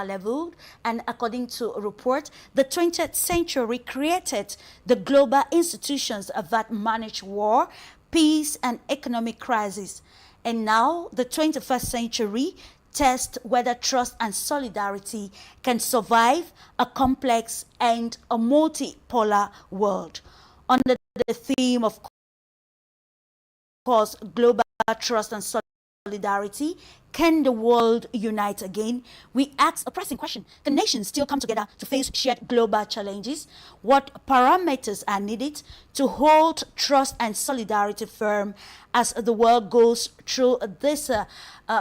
leveled, and according to a report, the 20th century created the global institutions that manage war, peace, and economic crisis. And now, the 21st century tests whether trust and solidarity can survive a complex and a multipolar world. Under the theme, of course, global trust and solidarity, can the world unite again? We ask a pressing question. Can nations still come together to face shared global challenges? What parameters are needed to hold trust and solidarity firm as the world goes through this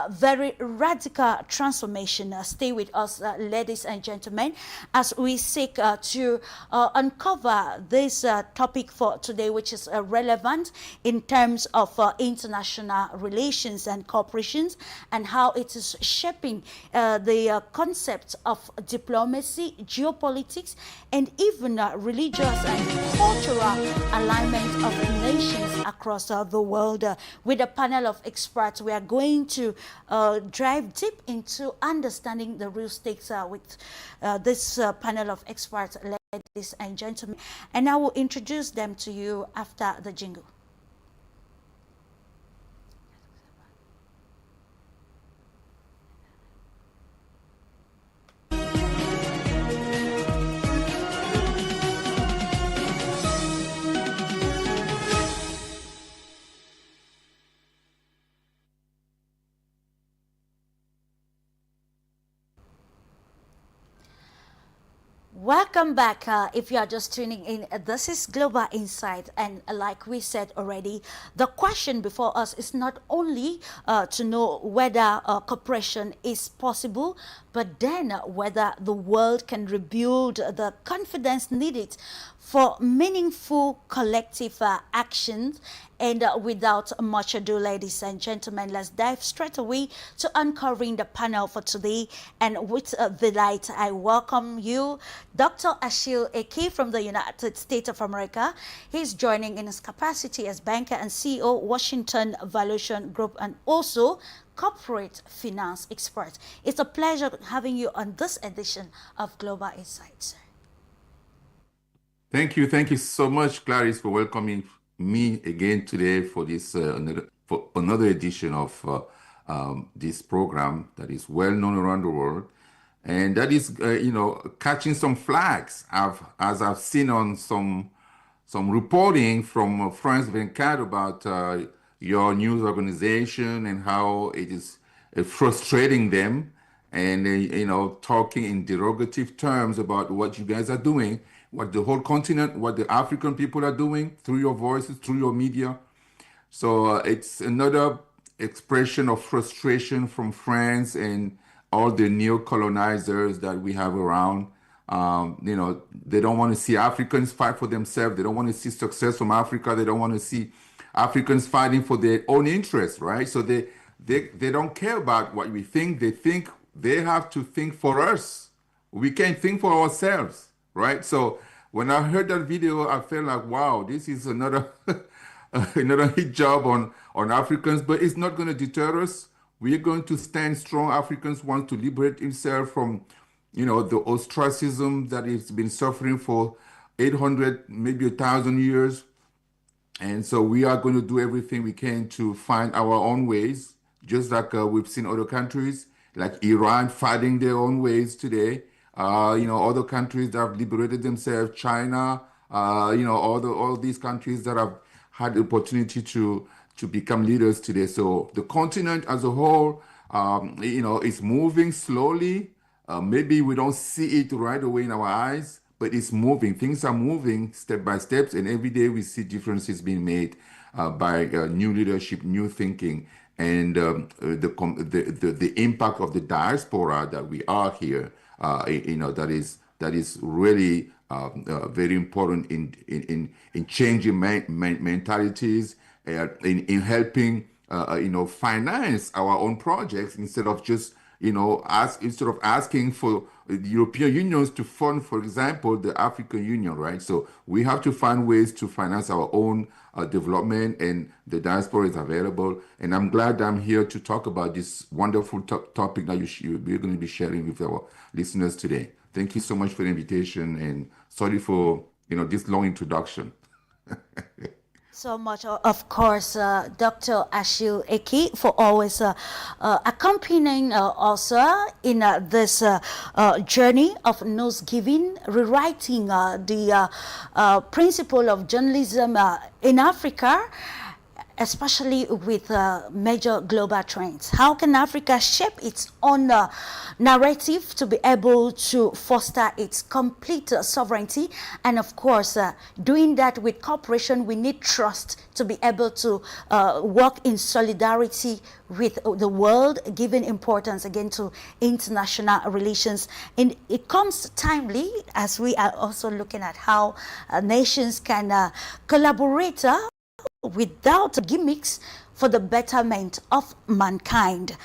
very radical transformation? Stay with us, ladies and gentlemen, as we seek to uncover this topic for today, which is relevant in terms of international relations and corporations, and how it is shaping the concept of diplomacy, geopolitics, and even religious and cultural alignment of nations across the world. With a panel of experts, we are going to dive deep into understanding the real stakes with this panel of experts, ladies and gentlemen. And I will introduce them to you after the jingle. Welcome back. If you are just tuning in, this is Global Insight, and like we said already, the question before us is not only to know whether cooperation is possible, but then whether the world can rebuild the confidence needed for meaningful collective actions. And without much ado, ladies and gentlemen, let's dive straight away to uncovering the panel for today. And with delight, I welcome you, Dr. ACHILLE EKEU from the United States of America. He's joining in his capacity as banker and CEO, Washington Valuation Group, and also corporate finance expert. It's a pleasure having you on this edition of Global Insights. Thank you so much, Clarisse, for welcoming me again today for this another edition of this program that is well known around the world, and that is catching some flags. As I've seen on some reporting from France 24 about your news organization and how it is frustrating them, and talking in derogative terms about what you guys are doing, what the whole continent, what the African people are doing through your voices, through your media. So it's another expression of frustration from France and all the neo-colonizers that we have around. They don't want to see Africans fight for themselves. They don't want to see success from Africa. They don't want to see Africans fighting for their own interests, right? So they don't care about what we think. They think they have to think for us. We can't think for ourselves. Right. So when I heard that video, I felt like, wow, this is another another hit job on Africans, but it's not going to deter us. We're going to stand strong. Africans want to liberate themselves from, the ostracism that it's been suffering for 800, maybe 1,000 years. And so we are going to do everything we can to find our own ways, just like we've seen other countries like Iran fighting their own ways today. Other countries that have liberated themselves, China, all these countries that have had the opportunity to become leaders today. So the continent as a whole, is moving slowly. Maybe we don't see it right away in our eyes, but it's moving. Things are moving step by step, and every day we see differences being made by new leadership, new thinking, and the impact of the diaspora that we are here. That is really very important in changing mentalities, in helping finance our own projects instead of just instead of asking for the European unions to fund, for example, the African Union, right? So we have to find ways to finance our own development, and the diaspora is available. And I'm glad I'm here to talk about this wonderful topic that we're going to be sharing with our listeners today. Thank you so much for the invitation, and sorry for this long introduction. So much, of course, Dr. Achille Eki, for always accompanying us in this journey of news giving, rewriting the principle of journalism in Africa, especially with major global trends. How can Africa shape its own narrative to be able to foster its complete sovereignty? And of course, doing that with cooperation, we need trust to be able to work in solidarity with the world, giving importance again to international relations. And it comes timely as we are also looking at how nations can collaborate without gimmicks for the betterment of mankind.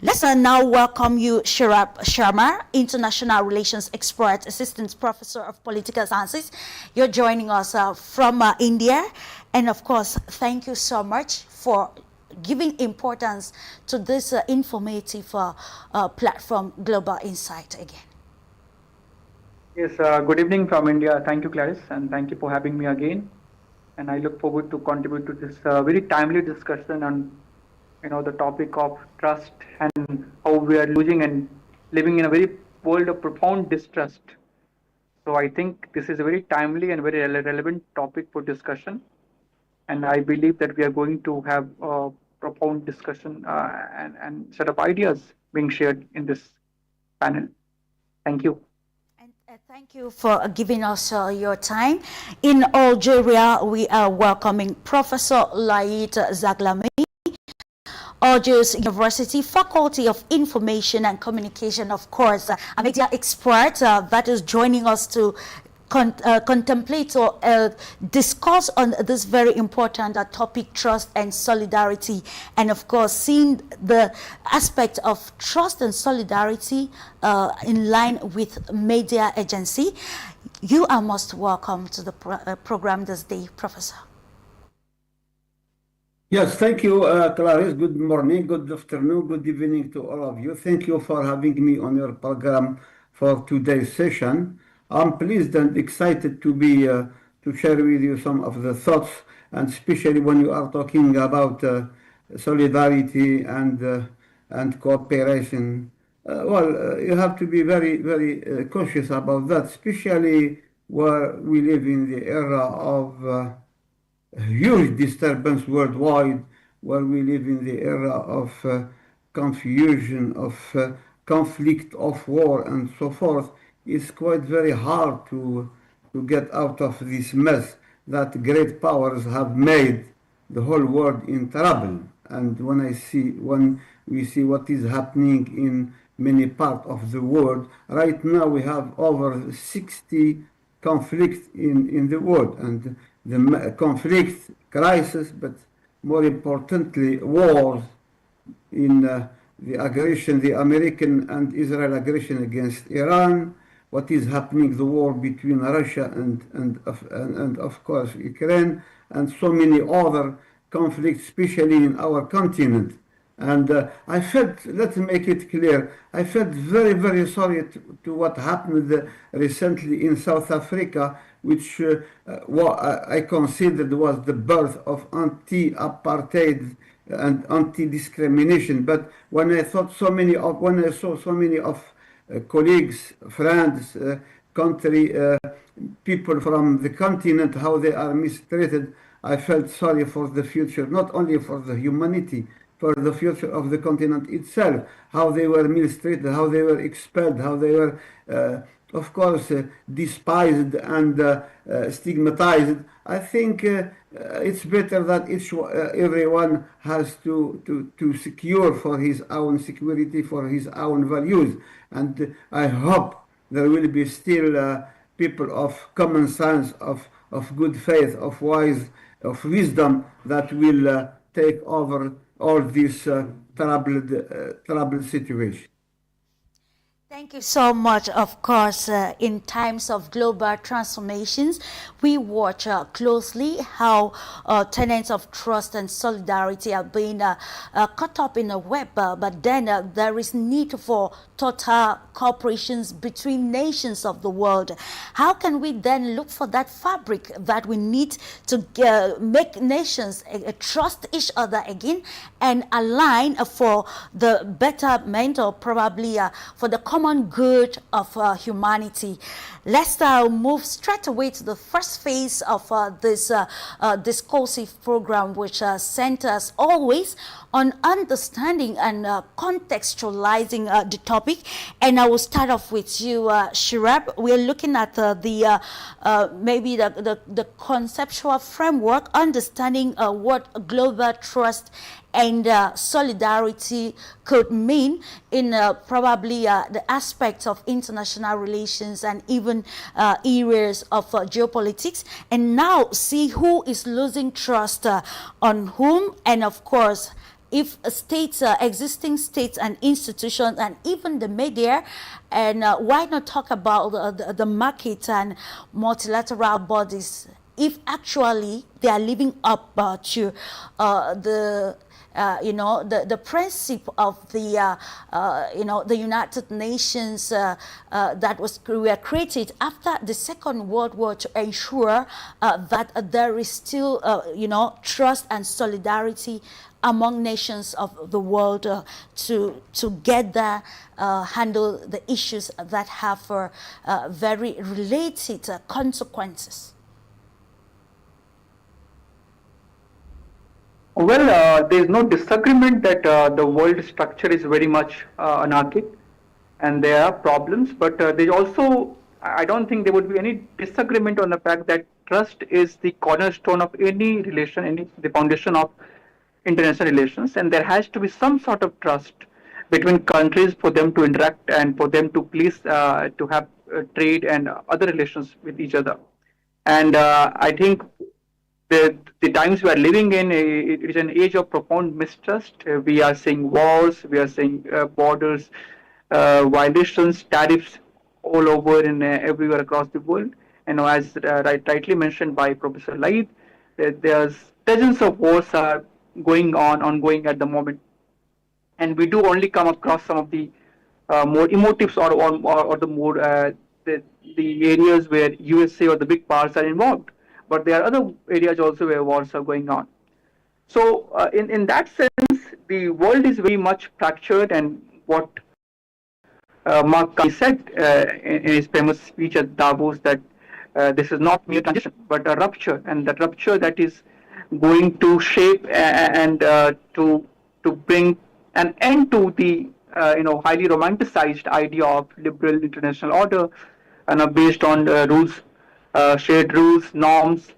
Let's now welcome you, SAURABH Sharma, International Relations Expert, Assistant Professor of Political Sciences. You're joining us from India. And of course, thank you so much for giving importance to this informative platform, Global Insight again. Yes, good evening from India. Thank you, Clarisse, and thank you for having me again. And I look forward to contribute to this very timely discussion on, the topic of trust and how we are losing and living in a very world of profound distrust. So I think this is a very timely and very relevant topic for discussion. And I believe that we are going to have a profound discussion and set of ideas being shared in this panel. Thank you. Thank you for giving us your time. In Algeria, we are welcoming Professor LAEED ZAGHLAMI, Algiers University, Faculty of Information and Communication, of course, a media expert that is joining us to contemplate or discuss on this very important topic, trust and solidarity, and of course seeing the aspect of trust and solidarity in line with media agency. You are most welcome to the program this day, Professor. Yes, thank you, Clarisse. Good morning, good afternoon, good evening to all of you. Thank you for having me on your program for today's session. I'm pleased and excited to be to share with you some of the thoughts, and especially when you are talking about solidarity and cooperation. You have to be very, very cautious about that, especially where we live in the era of huge disturbance worldwide, where we live in the era of confusion, of conflict, of war, and so forth. It's quite very hard to get out of this mess that great powers have made the whole world in trouble. And when we see what is happening in many parts of the world, right now we have over 60 conflicts in the world, and the conflict, crisis, but more importantly, wars in the aggression, the American and Israel aggression against Iran, what is happening, the war between Russia and of course Ukraine, and so many other conflicts, especially in our continent. And I felt, let's make it clear, I felt very, very sorry to what happened recently in South Africa, which I considered was the birth of anti-apartheid and anti-discrimination. But when I thought when I saw so many of colleagues, friends, country people from the continent, how they are mistreated, I felt sorry for the future, not only for the humanity, for the future of the continent itself, how they were mistreated, how they were expelled, how they were, of course, despised and stigmatized. I think it's better that everyone has to secure for his own security, for his own values. And I hope there will be still people of common sense, of good faith, of wisdom that will take over all this troubled situation. Thank you so much. Of course, in times of global transformations, we watch closely how tenets of trust and solidarity are being caught up in a web, but then there is need for total cooperations between nations of the world. How can we then look for that fabric that we need to make nations trust each other again and align for the betterment or probably for the common good of humanity? Let's move straight away to the first phase of this discursive program, which centers always on understanding and contextualizing the topic. And I will start off with you, Shirab. We're looking at maybe the conceptual framework, understanding what global trust and solidarity could mean in probably the aspects of international relations and even areas of geopolitics, and now see who is losing trust on whom, and of course if states, existing states and institutions and even the media, and why not talk about the market and multilateral bodies, if actually they are living up to the principle of the United Nations that were created after the Second World War to ensure that there is still trust and solidarity among nations of the world to together handle the issues that have very related consequences. Well, there is no disagreement that the world structure is very much anarchic and there are problems, but there also, I don't think there would be any disagreement on the fact that trust is the cornerstone of any relation, the foundation of international relations, and there has to be some sort of trust between countries for them to interact and for them to please to have trade and other relations with each other. And I think the times we are living in, it is an age of profound mistrust. We are seeing wars, we are seeing borders, violations, tariffs all over and everywhere across the world. And as rightly mentioned by Professor LAEED, there's dozens of wars are ongoing at the moment. And we do only come across some of the more emotives or the more the areas where USA or the big powers are involved. But there are other areas also where wars are going on. So in that sense, the world is very much fractured, and what Mark said in his famous speech at Davos, that this is not mere transition, but a rupture, and that rupture that is going to shape and to bring an end to the highly romanticized idea of liberal international order, and based on rules, shared rules, norms,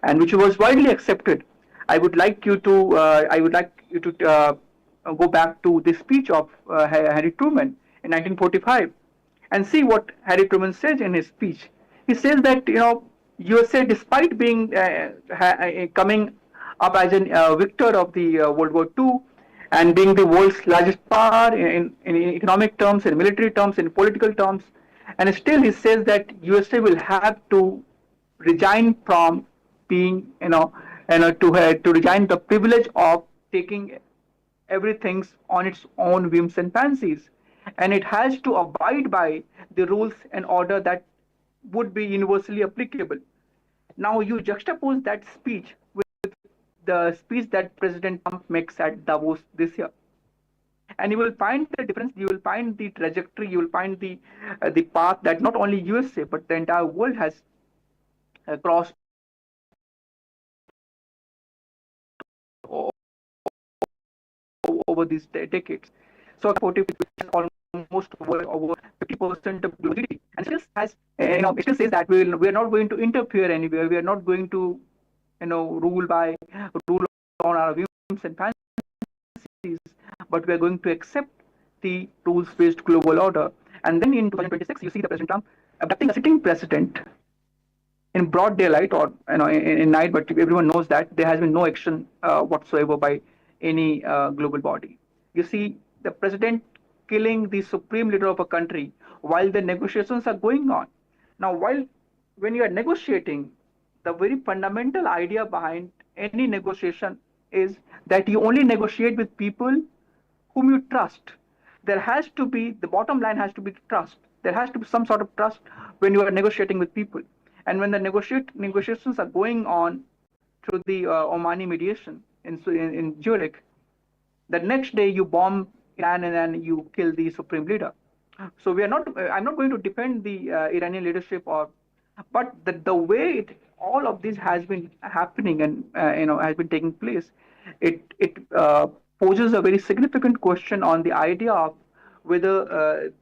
and which was widely accepted. I would like you to go back to the speech of Harry Truman in 1945 and see what Harry Truman says in his speech. He says that USA, despite being coming up as a victor of the World War II and being the world's largest power in economic terms, in military terms, in political terms, and still he says that USA will have to resign from being, to resign the privilege of taking everything on its own whims and fancies, and it has to abide by the rules and order that would be universally applicable. Now you juxtapose that speech with the speech that President Trump makes at Davos this year, and you will find the difference. You will find the trajectory. You will find the path that not only USA but the entire world has crossed over these decades. So, almost over 50% of GDP, and still has, it still says that we are not going to interfere anywhere. We are not going to, rule on our whims and fancies, but we are going to accept the rules-based global order. And then in 2026, you see the President Trump abducting a sitting president in broad daylight, or in night, but everyone knows that there has been no action whatsoever by any global body. You see the president killing the supreme leader of a country while the negotiations are going on. Now, when you are negotiating, the very fundamental idea behind any negotiation is that you only negotiate with people whom you trust. There has to be, the bottom line has to be trust. There has to be some sort of trust when you are negotiating with people. And when the negotiations are going on through the Omani mediation in Zurich, the next day you bomb Iran and then you kill the supreme leader. So we are not. I'm not going to defend the Iranian leadership, but the way all of this has been happening and has been taking place, it poses a very significant question on the idea of whether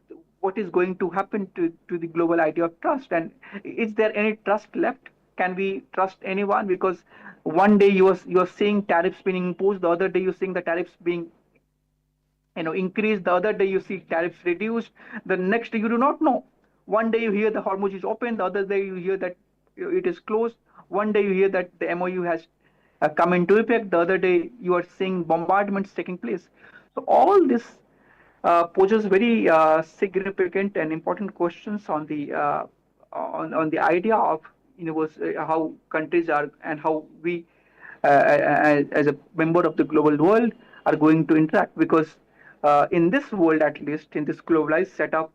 what is going to happen to the global idea of trust, and is there any trust left? Can we trust anyone? Because one day you are seeing tariffs being imposed, the other day you're seeing the tariffs being increased, the other day you see tariffs reduced, the next day you do not know. One day you hear the Hormuz is open, the other day you hear that it is closed. One day you hear that the MOU has come into effect, the other day you are seeing bombardments taking place. So all this poses very significant and important questions on the idea of how countries are and how we as a member of the global world are going to interact, because in this world, at least in this globalized setup,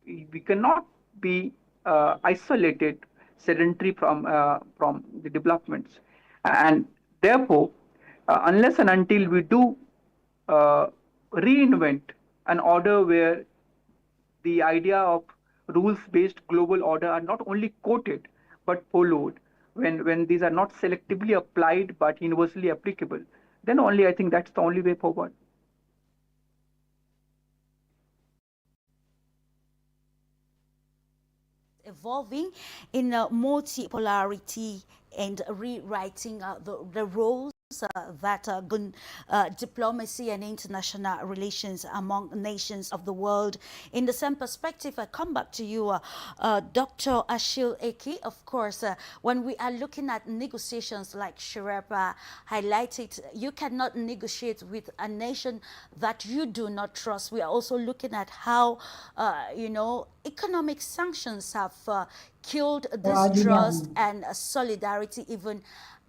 we cannot be isolated, sedentary from the developments, and therefore, unless and until we do reinvent an order where the idea of rules-based global order are not only quoted but followed, when these are not selectively applied but universally applicable, then only I think that's the only way forward. Evolving in multipolarity and rewriting the roles that diplomacy and international relations among nations of the world. In the same perspective, I come back to you, Dr. ACHILLE. Of course, when we are looking at negotiations, like Sharab highlighted, you cannot negotiate with a nation that you do not trust. We are also looking at how, economic sanctions have killed this trust and solidarity even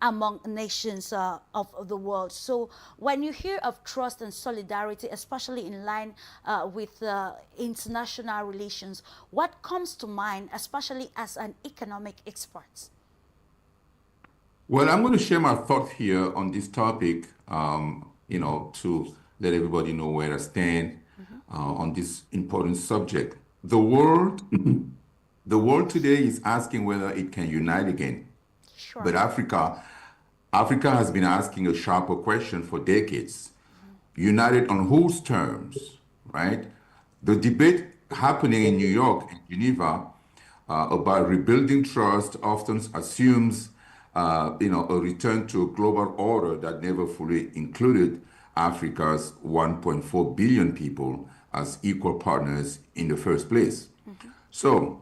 among nations of the world. So when you hear of trust and solidarity, especially in line with international relations, what comes to mind, especially as an economic expert? Well, I'm going to share my thoughts here on this topic, to let everybody know where I stand on this important subject. The world, the world today is asking whether it can unite again. Sure. But Africa has been asking a sharper question for decades. United on whose terms, right? The debate happening in New York and Geneva about rebuilding trust often assumes, a return to a global order that never fully included Africa's 1.4 billion people as equal partners in the first place. So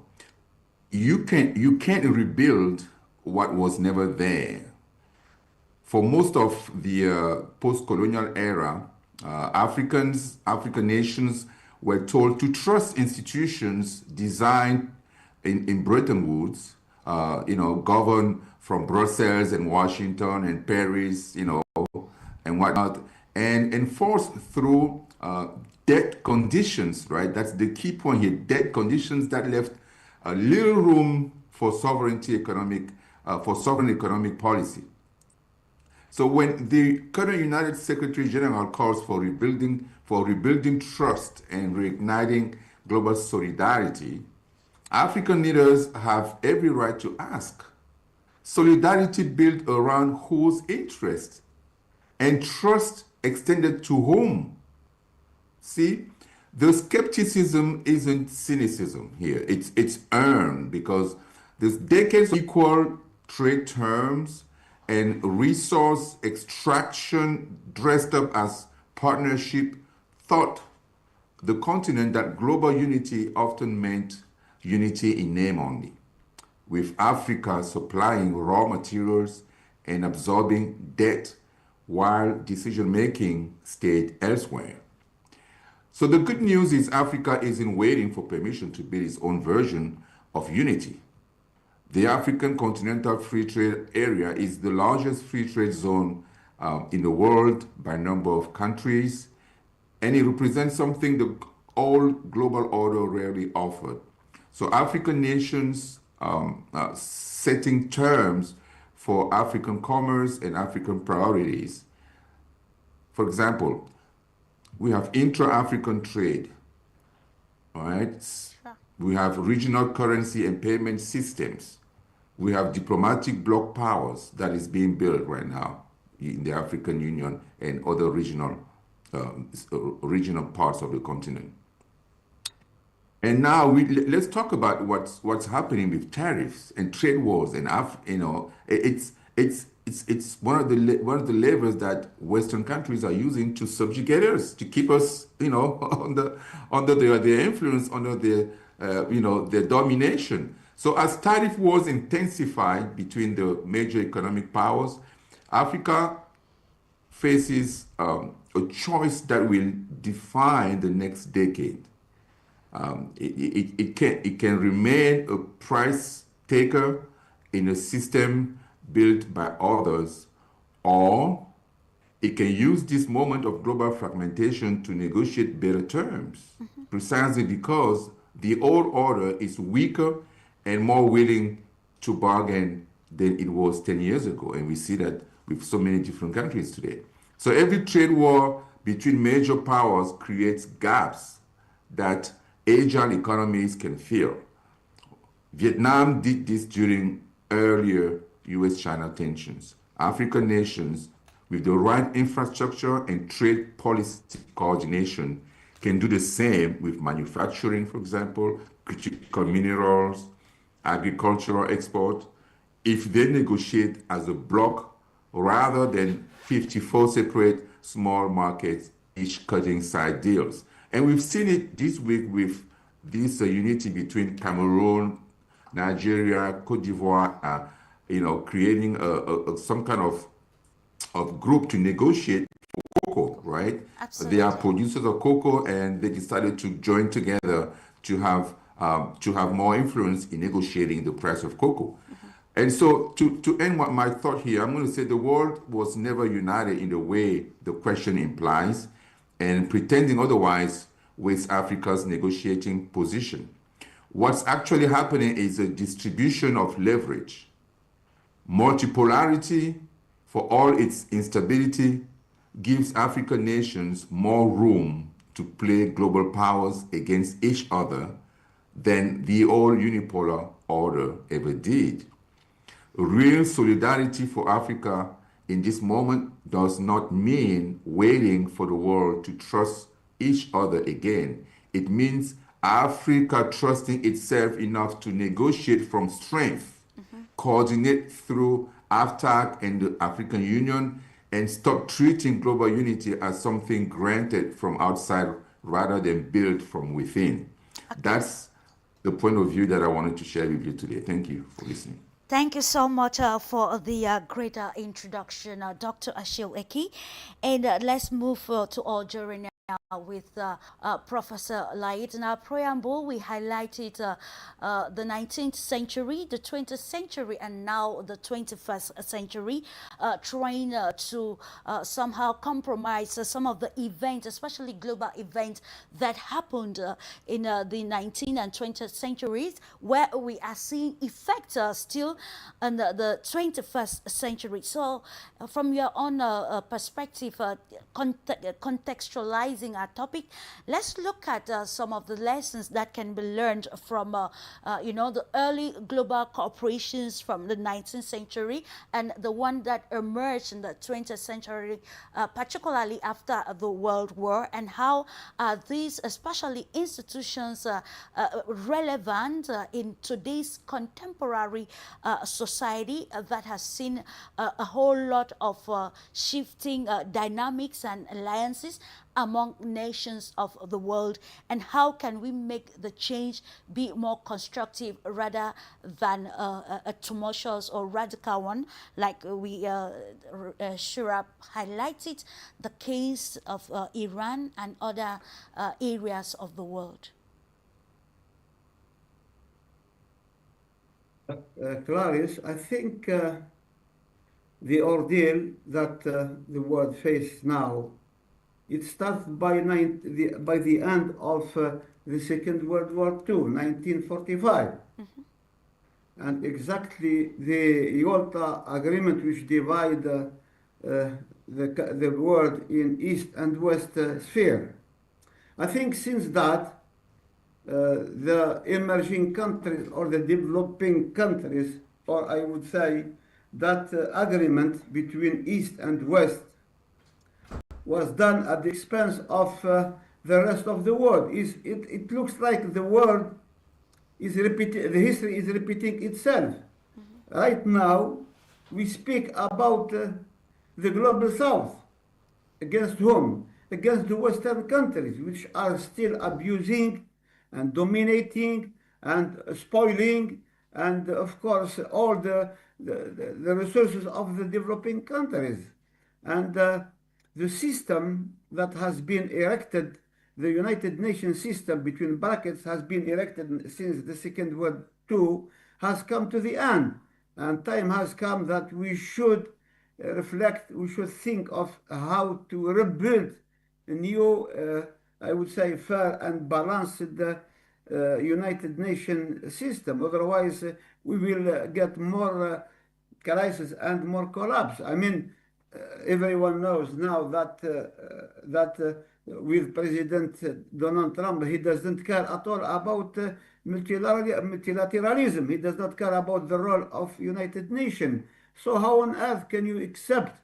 you can't rebuild what was never there. For most of the post-colonial era, African nations were told to trust institutions designed in Bretton Woods, governed from Brussels and Washington and Paris, and whatnot, and enforced through debt conditions, right? That's the key point here, debt conditions that left little room for sovereign economic policy. So when the current United Secretary General calls for rebuilding trust and reigniting global solidarity, African leaders have every right to ask, solidarity built around whose interest and trust extended to whom? See, the skepticism isn't cynicism here. It's earned because there's decades of equal trade terms and resource extraction dressed up as partnership taught the continent that global unity often meant unity in name only, with Africa supplying raw materials and absorbing debt while decision-making stayed elsewhere. So the good news is Africa isn't waiting for permission to build its own version of unity. The African Continental Free Trade Area is the largest free trade zone in the world by number of countries, and it represents something the all global order rarely offered. So African nations setting terms for African commerce and African priorities. For example, we have intra-African trade, all right? Sure. We have regional currency and payment systems. We have diplomatic bloc powers that is being built right now in the African Union and other regional parts of the continent. And now let's talk about what's happening with tariffs and trade wars and it's one of the levers that Western countries are using to subjugate us, to keep us under their influence, under their domination. So as tariff wars intensify between the major economic powers, Africa faces a choice that will define the next decade. It can remain a price taker in a system built by others, or it can use this moment of global fragmentation to negotiate better terms, precisely because the old order is weaker and more willing to bargain than it was 10 years ago. And we see that with so many different countries today. So every trade war between major powers creates gaps that agile economies can fill. Vietnam did this during earlier US-China tensions. African nations with the right infrastructure and trade policy coordination can do the same with manufacturing, for example, critical minerals, agricultural export, if they negotiate as a bloc rather than 54 separate small markets, each cutting side deals. And we've seen it this week with this unity between Cameroon, Nigeria, Cote d'Ivoire, creating some kind of group to negotiate for cocoa, right? Absolutely. They are producers of cocoa, and they decided to join together to have more influence in negotiating the price of cocoa. And so to end my thought here, I'm going to say the world was never united in the way the question implies, and pretending otherwise wastes Africa's negotiating position. What's actually happening is a distribution of leverage. Multipolarity, for all its instability, gives African nations more room to play global powers against each other than the old unipolar order ever did. Real solidarity for Africa in this moment does not mean waiting for the world to trust each other again. It means Africa trusting itself enough to negotiate from strength, coordinate through AFTAC and the African Union, and stop treating global unity as something granted from outside rather than built from within. That's the point of view that I wanted to share with you today. Thank you for listening. Thank you so much for the great introduction, Dr. Achille Eki. And let's move to Algeria now with Professor LAEED. In our preamble, we highlighted the 19th century, the 20th century, and now the 21st century, trying to somehow compromise some of the events, especially global events that happened in the 19th and 20th centuries, where we are seeing effects still in the 21st century. So from your own perspective, contextualizing our topic, let's look at some of the lessons that can be learned from the early global corporations from the 19th century and the one that emerged in the 20th century, particularly after the World War, and how these especially institutions relevant in today's contemporary society that has seen a whole lot of shifting dynamics and alliances, among nations of the world, and how can we make the change be more constructive rather than a tumultuous or radical one, like SAURABH highlighted the case of Iran and other areas of the world. Clarisse, I think the ordeal that the world faces now, it starts by the end of the Second World War II, 1945. And exactly the Yalta Agreement, which divide the world in East and West sphere. I think since that, the emerging countries or the developing countries, or I would say that agreement between East and West was done at the expense of the rest of the world. It looks like the world is repeating, the history is repeating itself. Right now, we speak about the global South. Against whom? Against the Western countries, which are still abusing and dominating and spoiling, and of course, all the resources of the developing countries. And the system that has been erected, the United Nations system, between brackets, has been erected since the Second World War, has come to the end. And time has come that we should reflect, we should think of how to rebuild a new, I would say, fair and balanced United Nations system. Otherwise, we will get more crisis and more collapse. I mean, everyone knows now that with President Donald Trump, he doesn't care at all about multilateralism. He does not care about the role of United Nations. So how on earth can you accept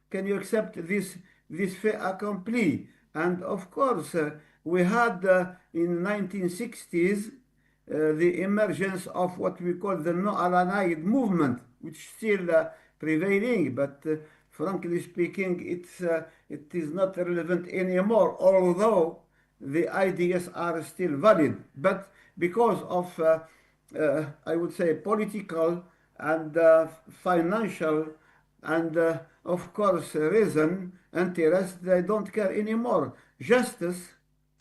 this fait accompli? And of course, we had in 1960s the emergence of what we call the no-aligned movement, which still prevailing, but frankly speaking, it is not relevant anymore, although the ideas are still valid. But because of, I would say, political and financial and, of course, reason, interest, they don't care anymore. Justice,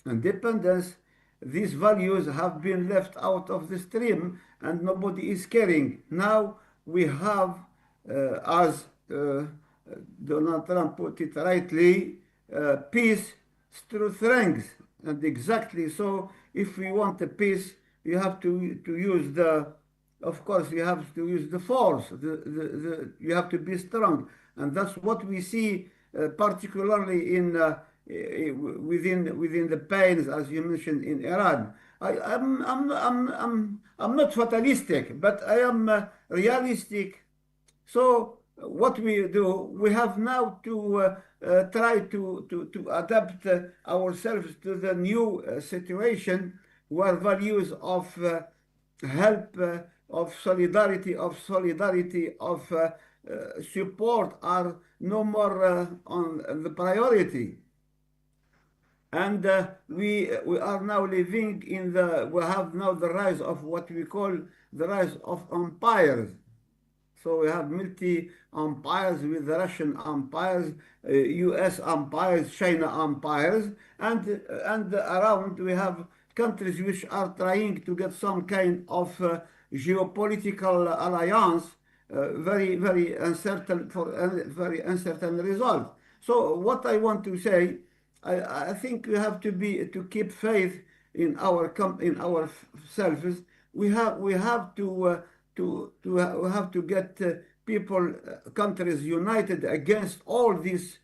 independence, these values have been left out of the stream and nobody is caring. Now we have, as Donald Trump put it rightly, peace through strength. And exactly so, if we want a peace, you have to use the, of course, you have to use the force. You have to be strong. And that's what we see particularly in within the pains, as you mentioned, in Iran. I'm not fatalistic, but I am realistic. So what we do, we have now to try to adapt ourselves to the new situation where values of help, of solidarity, of support are no more on the priority. And we are now living in we have now the rise of what we call the rise of empires. So we have multi-empires with the Russian empires, US empires, China empires, and around we have countries which are trying to get some kind of geopolitical alliance, very uncertain, for very uncertain result. So what I want to say, I think we have to keep faith in ourselves. We have to get people, countries united against all this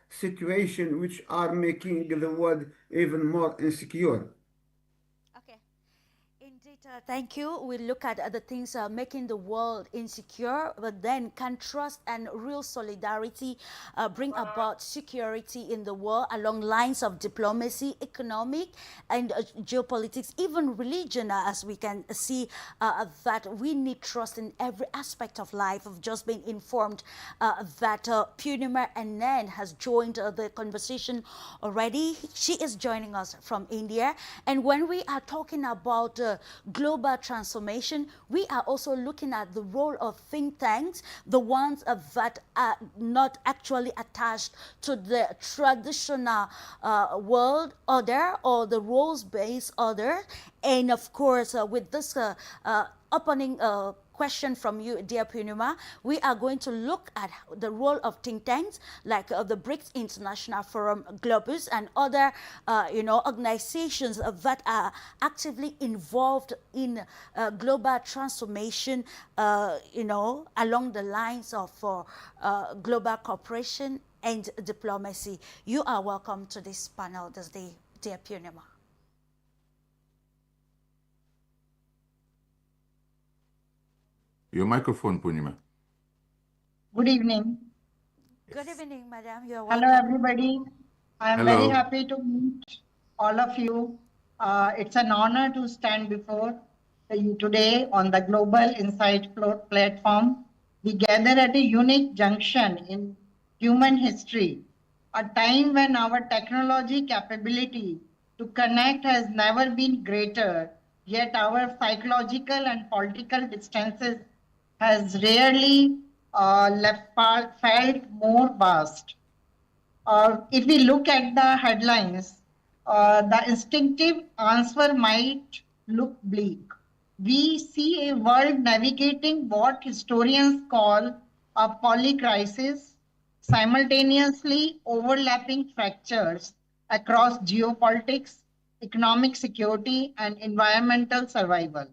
situation which are making the world even more insecure. Okay. Indeed, thank you. We look at the things making the world insecure, but then can trust and real solidarity bring about security in the world along lines of diplomacy, economic, and geopolitics, even religion, as we can see that we need trust in every aspect of life. Of just being informed that Purnima Anand has joined the conversation already. She is joining us from India, and when we are talking about global transformation, we are also looking at the role of think tanks, the ones that are not actually attached to the traditional world order or the rules-based order. And of course, with this opening question from you, dear Purnima, we are going to look at the role of think tanks like the BRICS International Forum Globus and other, organizations that are actively involved in global transformation, along the lines of global cooperation and diplomacy. You are welcome to this panel this day, dear Purnima. Your microphone, Purnima. Good evening. Good evening, madam. You are welcome. Hello, everybody. I am very Hello. happy to meet all of you. It's an honor to stand before you today on the Global Insight platform. We gather at a unique junction in human history, a time when our technology capability to connect has never been greater, yet our psychological and political distances has rarely felt more vast. If we look at the headlines, the instinctive answer might look bleak. We see a world navigating what historians call a polycrisis, simultaneously overlapping fractures across geopolitics, economic security, and environmental survival.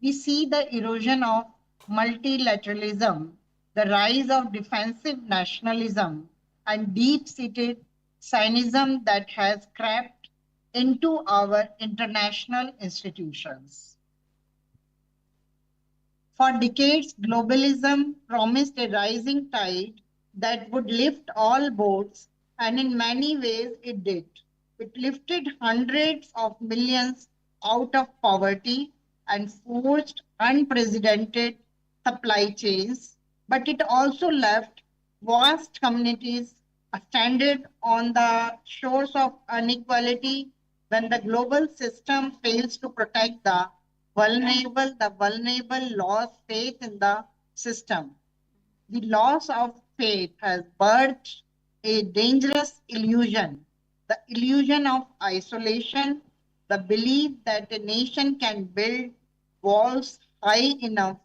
We see the erosion of multilateralism, the rise of defensive nationalism, and deep-seated cynicism that has crept into our international institutions. For decades, globalism promised a rising tide that would lift all boats, and in many ways it did. It lifted hundreds of millions out of poverty and forged unprecedented supply chains, but it also left vast communities stranded on the shores of inequality. When the global system fails to protect the vulnerable lost faith in the system. The loss of faith has birthed a dangerous illusion, the illusion of isolation, the belief that a nation can build walls high enough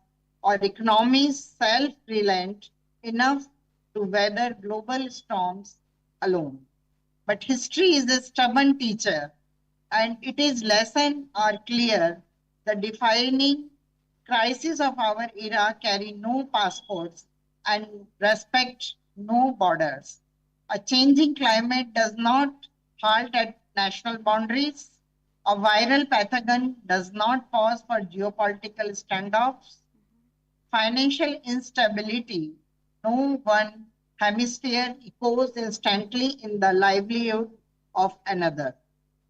or economies self-reliant enough to weather global storms alone. But history is a stubborn teacher, and its lessons are clear. The defining crises of our era carry no passports and respect no borders. A changing climate does not halt at national boundaries. A viral pathogen does not pause for geopolitical standoffs. Financial instability, no one hemisphere echoes instantly in the livelihood of another.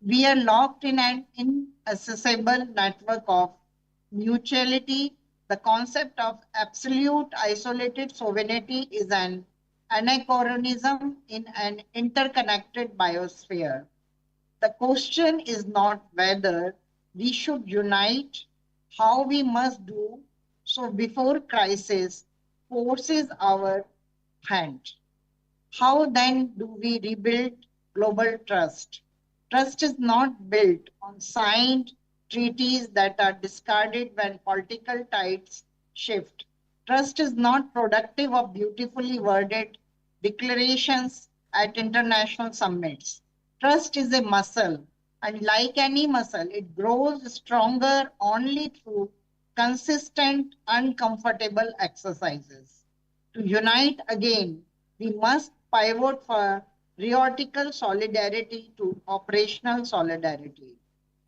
We are locked in an inaccessible network of mutuality. The concept of absolute isolated sovereignty is an anachronism in an interconnected biosphere. The question is not whether we should unite, how we must do so before crisis forces our hand. How then do we rebuild global trust? Trust is not built on signed treaties that are discarded when political tides shift. Trust is not productive of beautifully worded declarations at international summits. Trust is a muscle, and like any muscle, it grows stronger only through consistent, uncomfortable exercises. To unite again, we must pivot from theoretical solidarity to operational solidarity.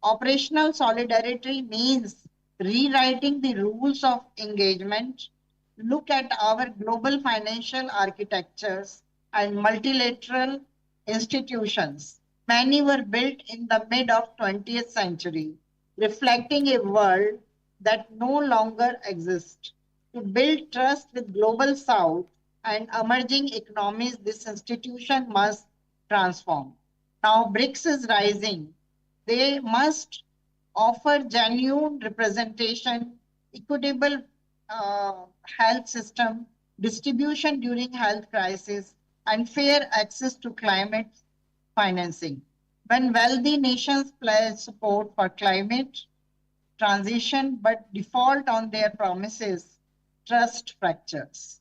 Operational solidarity means rewriting the rules of engagement. Look at our global financial architectures and multilateral institutions. Many were built in the mid of 20th century, reflecting a world that no longer exists. To build trust with global south and emerging economies, this institution must transform. Now BRICS is rising. They must offer genuine representation, equitable health system, distribution during health crisis, and fair access to climate financing. When wealthy nations pledge support for climate transition but default on their promises, trust fractures.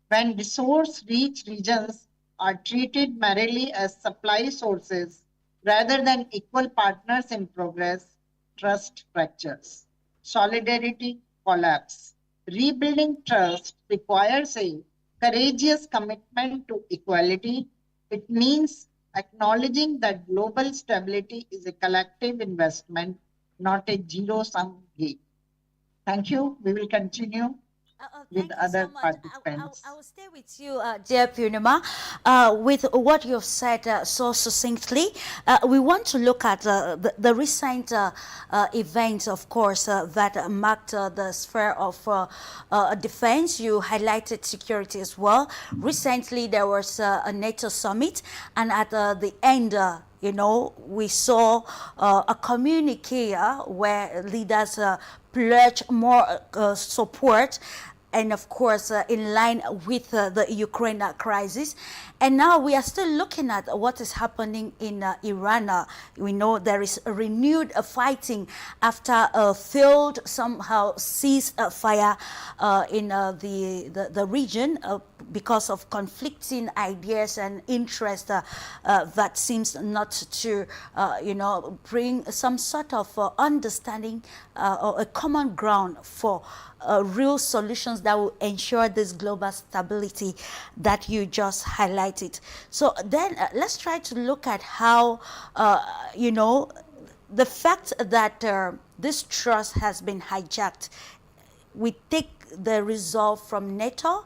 When resource-rich regions are treated merely as supply sources rather than equal partners in progress, trust fractures. Solidarity collapse. Rebuilding trust requires a courageous commitment to equality. It means acknowledging that global stability is a collective investment, not a zero-sum game. Thank you. We will continue with Thank you other so much. participants. I will stay with you, dear Purnima, with what you've said so succinctly. We want to look at the recent events, of course, that marked the sphere of defense. You highlighted security as well. Recently, there was a NATO summit, and at the end, you know, we saw a communique where leaders pledge more support, and of course in line with the Ukraine crisis. And now we are still looking at what is happening in Iran. We know there is a renewed fighting after a failed somehow ceasefire in the region because of conflicting ideas and interests that seems not to you know, bring some sort of understanding or a common ground for real solutions that will ensure this global stability that you just highlighted. So then let's try to look at how, you know, the fact that this trust has been hijacked. We take the resolve from NATO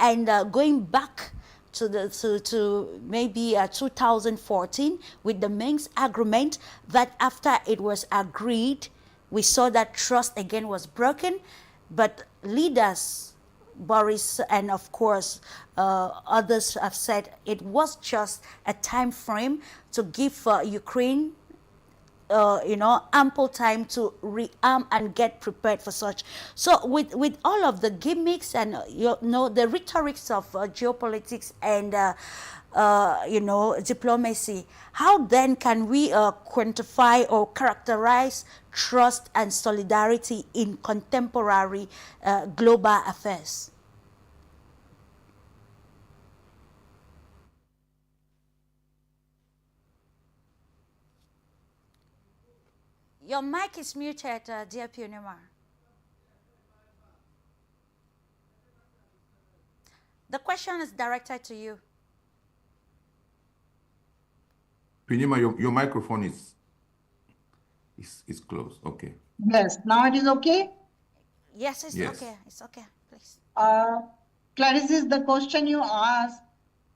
and going back to maybe 2014 with the Minsk agreement, that after it was agreed, we saw that trust again was broken. But leaders, Boris and of course others have said it was just a time frame to give Ukraine you know, ample time to rearm and get prepared for such. So with all of the gimmicks and you know, the rhetorics of geopolitics and you know, diplomacy, how then can we quantify or characterize trust and solidarity in contemporary global affairs? Your mic is muted, dear Purnima. The question is directed to you. Purnima, your microphone is closed. Okay. Yes, now it is okay? Yes, it's Yes. okay. It's okay, please. Clarisse, the question you asked,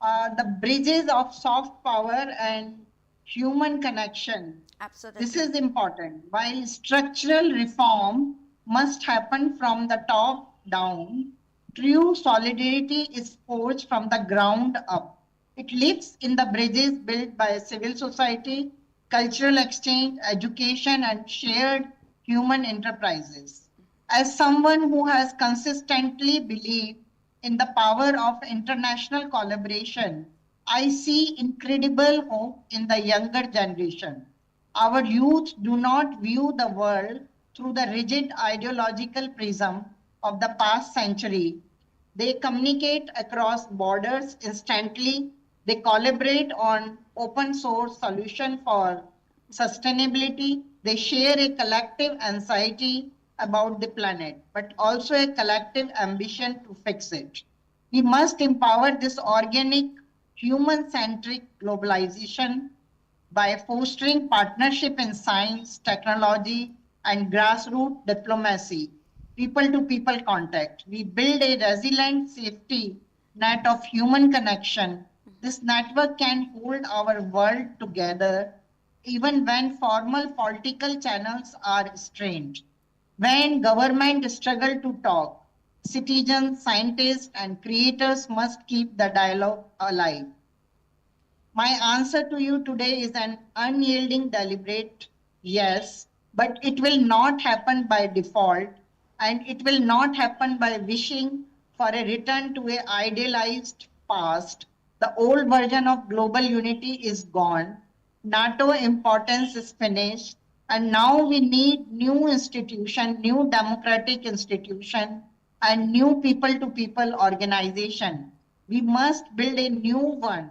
the bridges of soft power and human connection. Absolutely. This is important. While structural reform must happen from the top down, true solidarity is forged from the ground up. It lives in the bridges built by civil society, cultural exchange, education, and shared human enterprises. As someone who has consistently believed in the power of international collaboration, I see incredible hope in the younger generation. Our youth do not view the world through the rigid ideological prism of the past century. They communicate across borders instantly. They collaborate on open source solutions for sustainability. They share a collective anxiety about the planet, but also a collective ambition to fix it. We must empower this organic, human-centric globalization. by fostering partnership in science, technology, and grassroots diplomacy, people-to-people contact. We build a resilient safety net of human connection. This network can hold our world together even when formal political channels are strained. When government struggle to talk, citizens, scientists, and creators must keep the dialogue alive. My answer to you today is an unyielding, deliberate yes, but it will not happen by default, and it will not happen by wishing for a return to an idealized past. The old version of global unity is gone. NATO importance is finished, and now we need new institution, new democratic institution, and new people-to-people organization. We must build a new one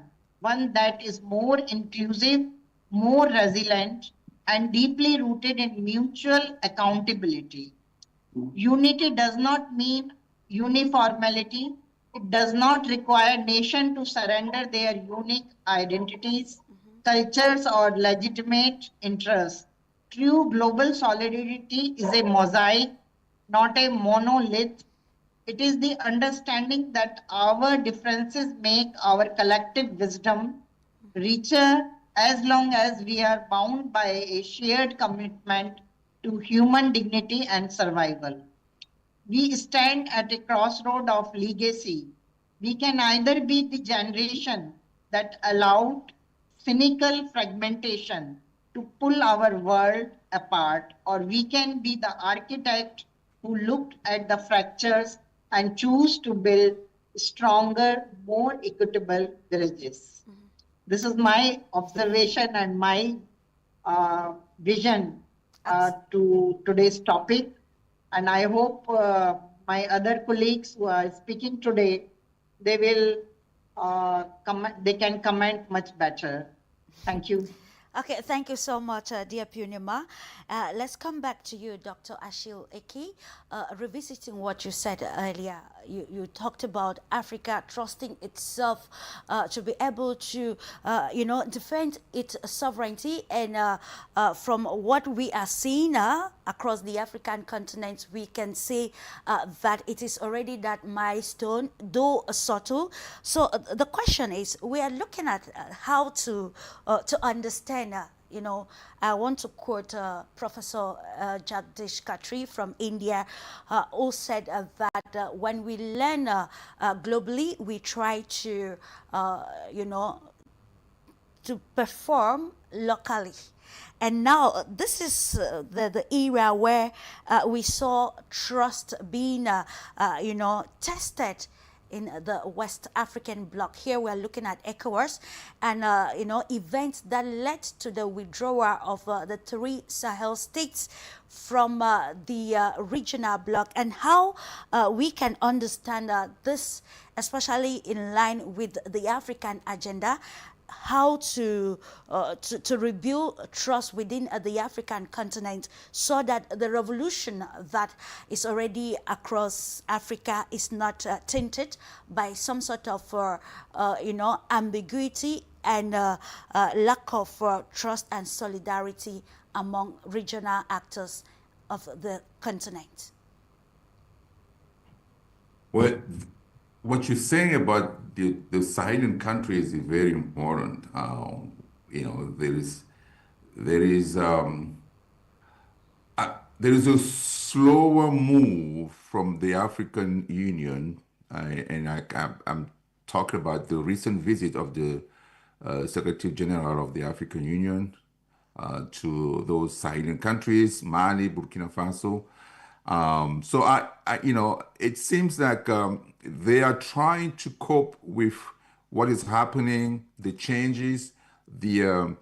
that is more inclusive, more resilient, and deeply rooted in mutual accountability. Unity does not mean uniformity. It does not require nation to surrender their unique identities, cultures, or legitimate interests. True global solidarity is a mosaic, not a monolith. It is the understanding that our differences make our collective wisdom richer as long as we are bound by a shared commitment to human dignity and survival. We stand at a crossroad of legacy. We can either be the generation that allowed cynical fragmentation to pull our world apart, or we can be the architect who looked at the fractures and choose to build stronger, more equitable bridges. This is my observation and my vision to today's topic. And I hope my other colleagues who are speaking today, they will they can comment much better. Thank you. Okay, thank you so much, dear Purnima. Let's come back to you, Dr. ACHILLE. Revisiting what you said earlier, you talked about Africa trusting itself to be able to, defend its sovereignty. And from what we are seeing across the African continent, we can say that it is already that milestone, though subtle. So the question is, we are looking at how to understand. I want to quote Professor Jagdish Khatri from India, who said that when we learn globally, we try to, to perform locally. And now this is the era where we saw trust being, tested in the West African bloc. Here we're looking at EKEUs and events that led to the withdrawal of the 3 Sahel states from the regional bloc, and how we can understand this, especially in line with the African agenda, how to rebuild trust within the African continent, so that the revolution that is already across Africa is not tainted by some sort of ambiguity and lack of trust and solidarity among regional actors of the continent. Well, what you're saying about the Sahelan countries is very important. There is a slower move from the African Union, and I'm talking about the recent visit of the Secretary General of the African Union to those Sahelan countries, Mali, Burkina Faso. So it seems like they are trying to cope with what is happening, the changes, the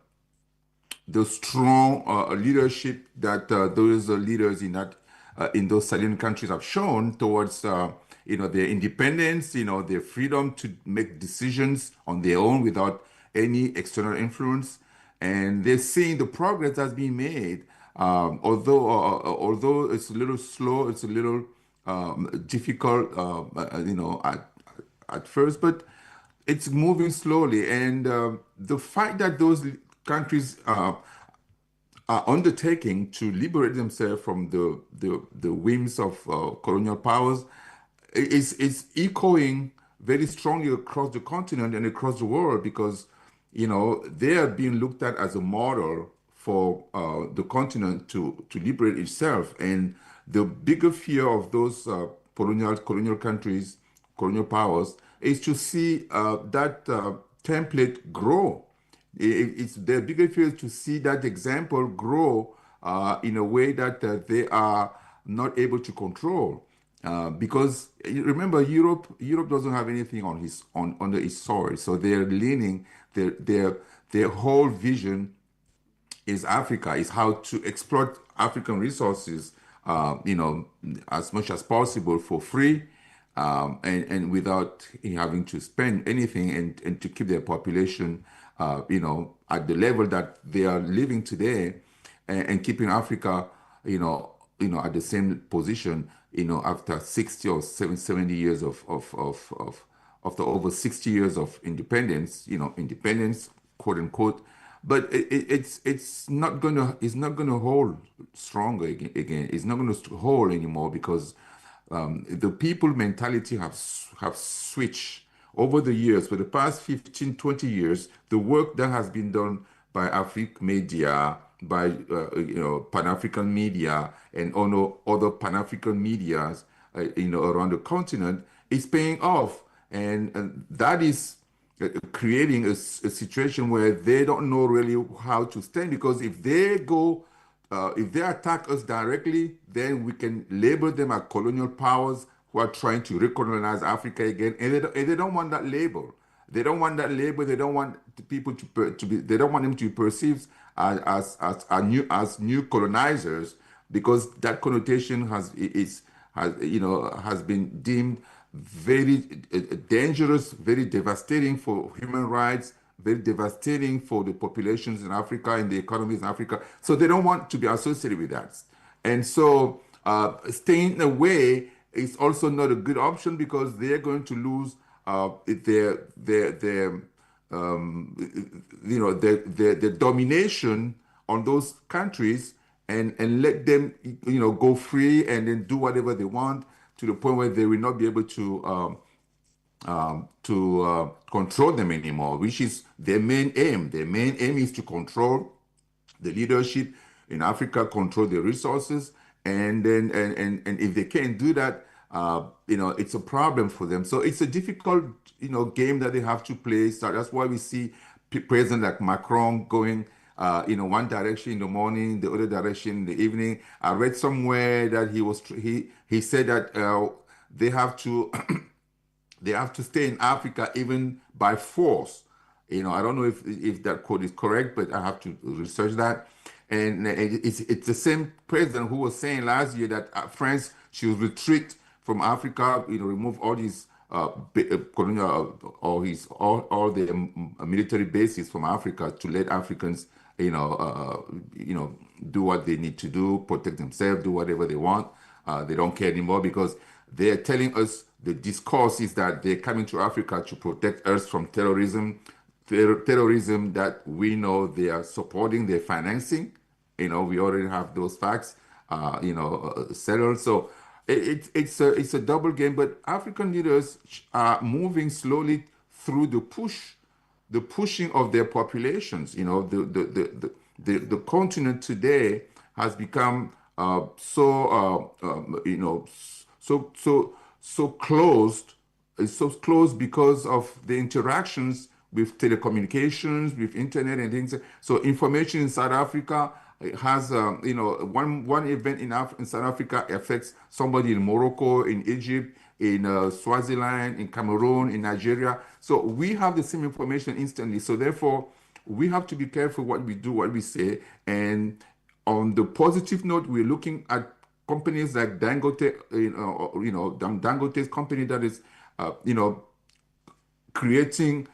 strong leadership that those leaders in those Sahelan countries have shown towards their independence, their freedom to make decisions on their own without any external influence, and they're seeing the progress that's being made. Although it's a little slow, it's a little difficult, at first, but it's moving slowly. And the fact that those countries are undertaking to liberate themselves from the whims of colonial powers is echoing very strongly across the continent and across the world, because they are being looked at as a model for the continent to liberate itself. And the bigger fear of those colonial countries, colonial powers, is to see that template grow. It's their bigger fear to see that example grow in a way that they are not able to control. Because remember, Europe doesn't have anything under its soil, so they're leaning their whole vision is Africa, is how to exploit African resources, as much as possible for free, and without having to spend anything, and to keep their population, at the level that they are living today, and keeping Africa, at the same position, after 60 or 70 years after over 60 years of independence, independence, quote unquote. But it's not gonna hold stronger again. It's not gonna hold anymore, because the people mentality have switched over the years. For the past 15, 20 years, the work that has been done by African media, by Pan-African media, and other Pan-African medias, around the continent, is paying off, and that is creating a situation where they don't know really how to stand, because if they attack us directly, then we can label them as colonial powers who are trying to recolonize Africa again, and they don't want that label. They don't want that label. They don't want the people to be. They don't want them to be perceived as new colonizers, because that connotation has been deemed very dangerous, very devastating for human rights, very devastating for the populations in Africa and the economies in Africa. So they don't want to be associated with that. And so staying away is also not a good option, because they're going to lose their domination on those countries, and let them go free and then do whatever they want, to the point where they will not be able to control them anymore, which is their main aim. Their main aim is to control the leadership in Africa, control the resources, and then and if they can't do that, it's a problem for them. So it's a difficult game that they have to play. So that's why we see presidents like Macron going one direction in the morning, the other direction in the evening. I read somewhere that he said that they have to they have to stay in Africa even by force. I don't know if that quote is correct, but I have to research that. And it's the same president who was saying last year that France should retreat from Africa, remove all these colonial all the military bases from Africa, to let Africans do what they need to do, protect themselves, do whatever they want. They don't care anymore, because they're telling us the discourse is that they're coming to Africa to protect us from terrorism, terrorism that we know they are supporting, they're financing. We already have those facts, settled. So it's a double game. But African leaders are moving slowly through the pushing of their populations. The continent today has become so closed. It's so close because of the interactions with telecommunications, with internet and things. So information in South Africa has one event in South Africa affects somebody in Morocco, in Egypt, in Swaziland, in Cameroon, in Nigeria. So we have the same information instantly. So therefore, we have to be careful what we do, what we say. And on the positive note, we're looking at companies like Dangote, Dangote's company that is, creating,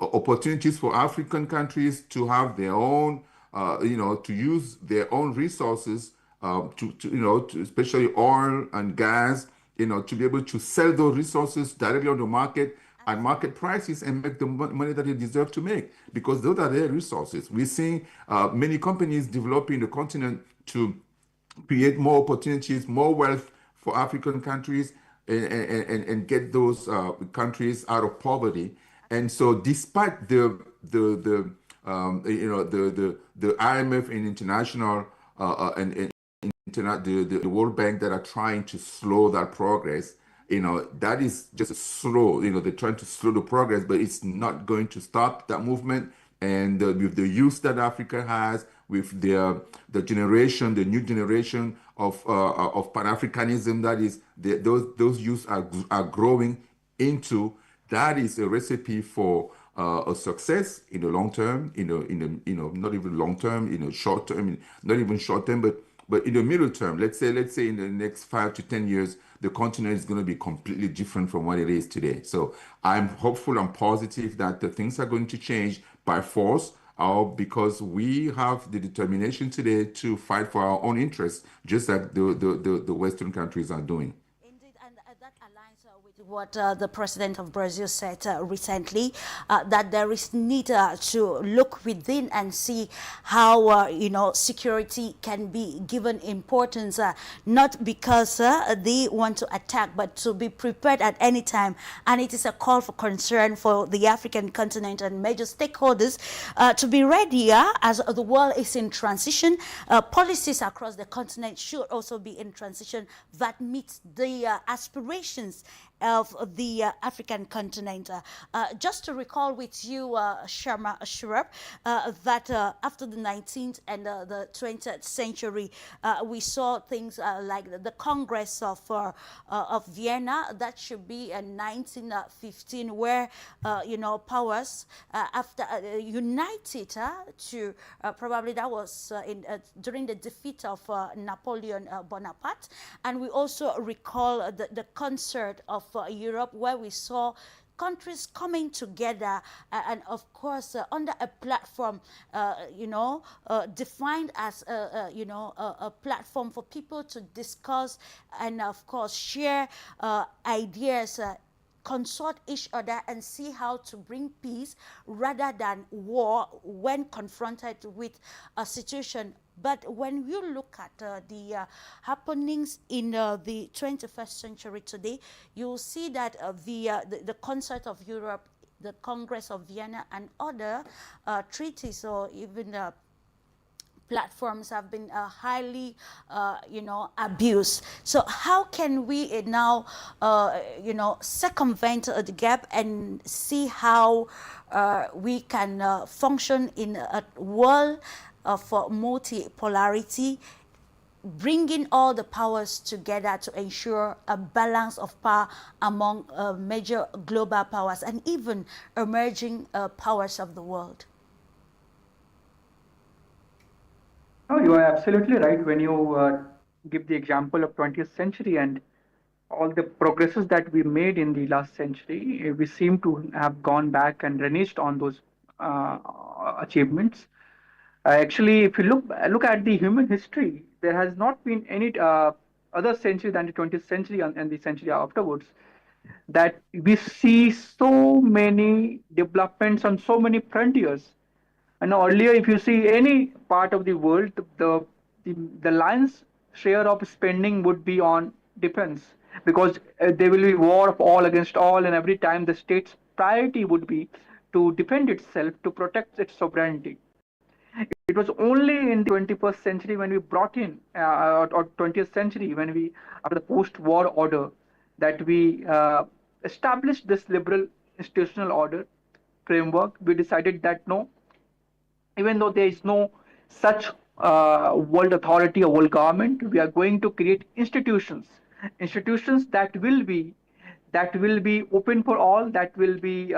opportunities for African countries to have their own, to use their own resources, to especially oil and gas, to be able to sell those resources directly on the market at market prices and make the money that they deserve to make, because those are their resources. We're seeing many companies developing the continent to create more opportunities, more wealth for African countries, and get those countries out of poverty. And so, despite the IMF and international and the World Bank that are trying to slow that progress, that is just slow. They're trying to slow the progress, but it's not going to stop that movement. And with the youth that Africa has, with the new generation of Pan-Africanism, that is those youth are growing into, that is a recipe for a success in the long term, not even long term, short term, not even short term, but in the middle term. Let's say in the next 5 to 10 years, the continent is going to be completely different from what it is today. So I'm hopeful, I'm positive that the things are going to change by force, or because we have the determination today to fight for our own interests, just like the Western countries are doing. Indeed, and that aligns with what the president of Brazil said recently, that there is need to look within and see how security can be given importance, not because they want to attack, but to be prepared at any time. And it is a call for concern for the African continent and major stakeholders to be ready as the world is in transition. Policies across the continent should also be in transition that meets the aspirations of the African continent. Just to recall with you, Sharma Shurab, that after the 19th and the 20th century, we saw things like the Congress of Vienna. That should be in 1915, where powers after united to probably that was during the defeat of Napoleon Bonaparte. And we also recall the concert of Europe, where we saw countries coming together and of course under a platform defined as a platform for people to discuss and of course share ideas, consult each other and see how to bring peace rather than war when confronted with a situation. But when you look at the happenings in the 21st century today, you'll see that the Concert of Europe, the Congress of Vienna, and other treaties or even platforms have been highly, abused. So how can we now, circumvent the gap and see how we can function in a world of multipolarity, bringing all the powers together to ensure a balance of power among major global powers and even emerging powers of the world? No, you are absolutely right when you give the example of 20th century and all the progresses that we made in the last century. We seem to have gone back and reneged on those achievements. Actually, if you look at the human history, there has not been any other century than the 20th century and the century afterwards that we see so many developments on so many frontiers. And earlier, if you see any part of the world, the lion's share of spending would be on defense, because there will be war of all against all, and every time the state's priority would be to defend itself, to protect its sovereignty. It was only in the 21st century when we brought in, or 20th century, when we, after the post-war order, that we established this liberal institutional order framework. We decided that no, even though there is no such world authority or world government, we are going to create institutions that will be open for all, that will be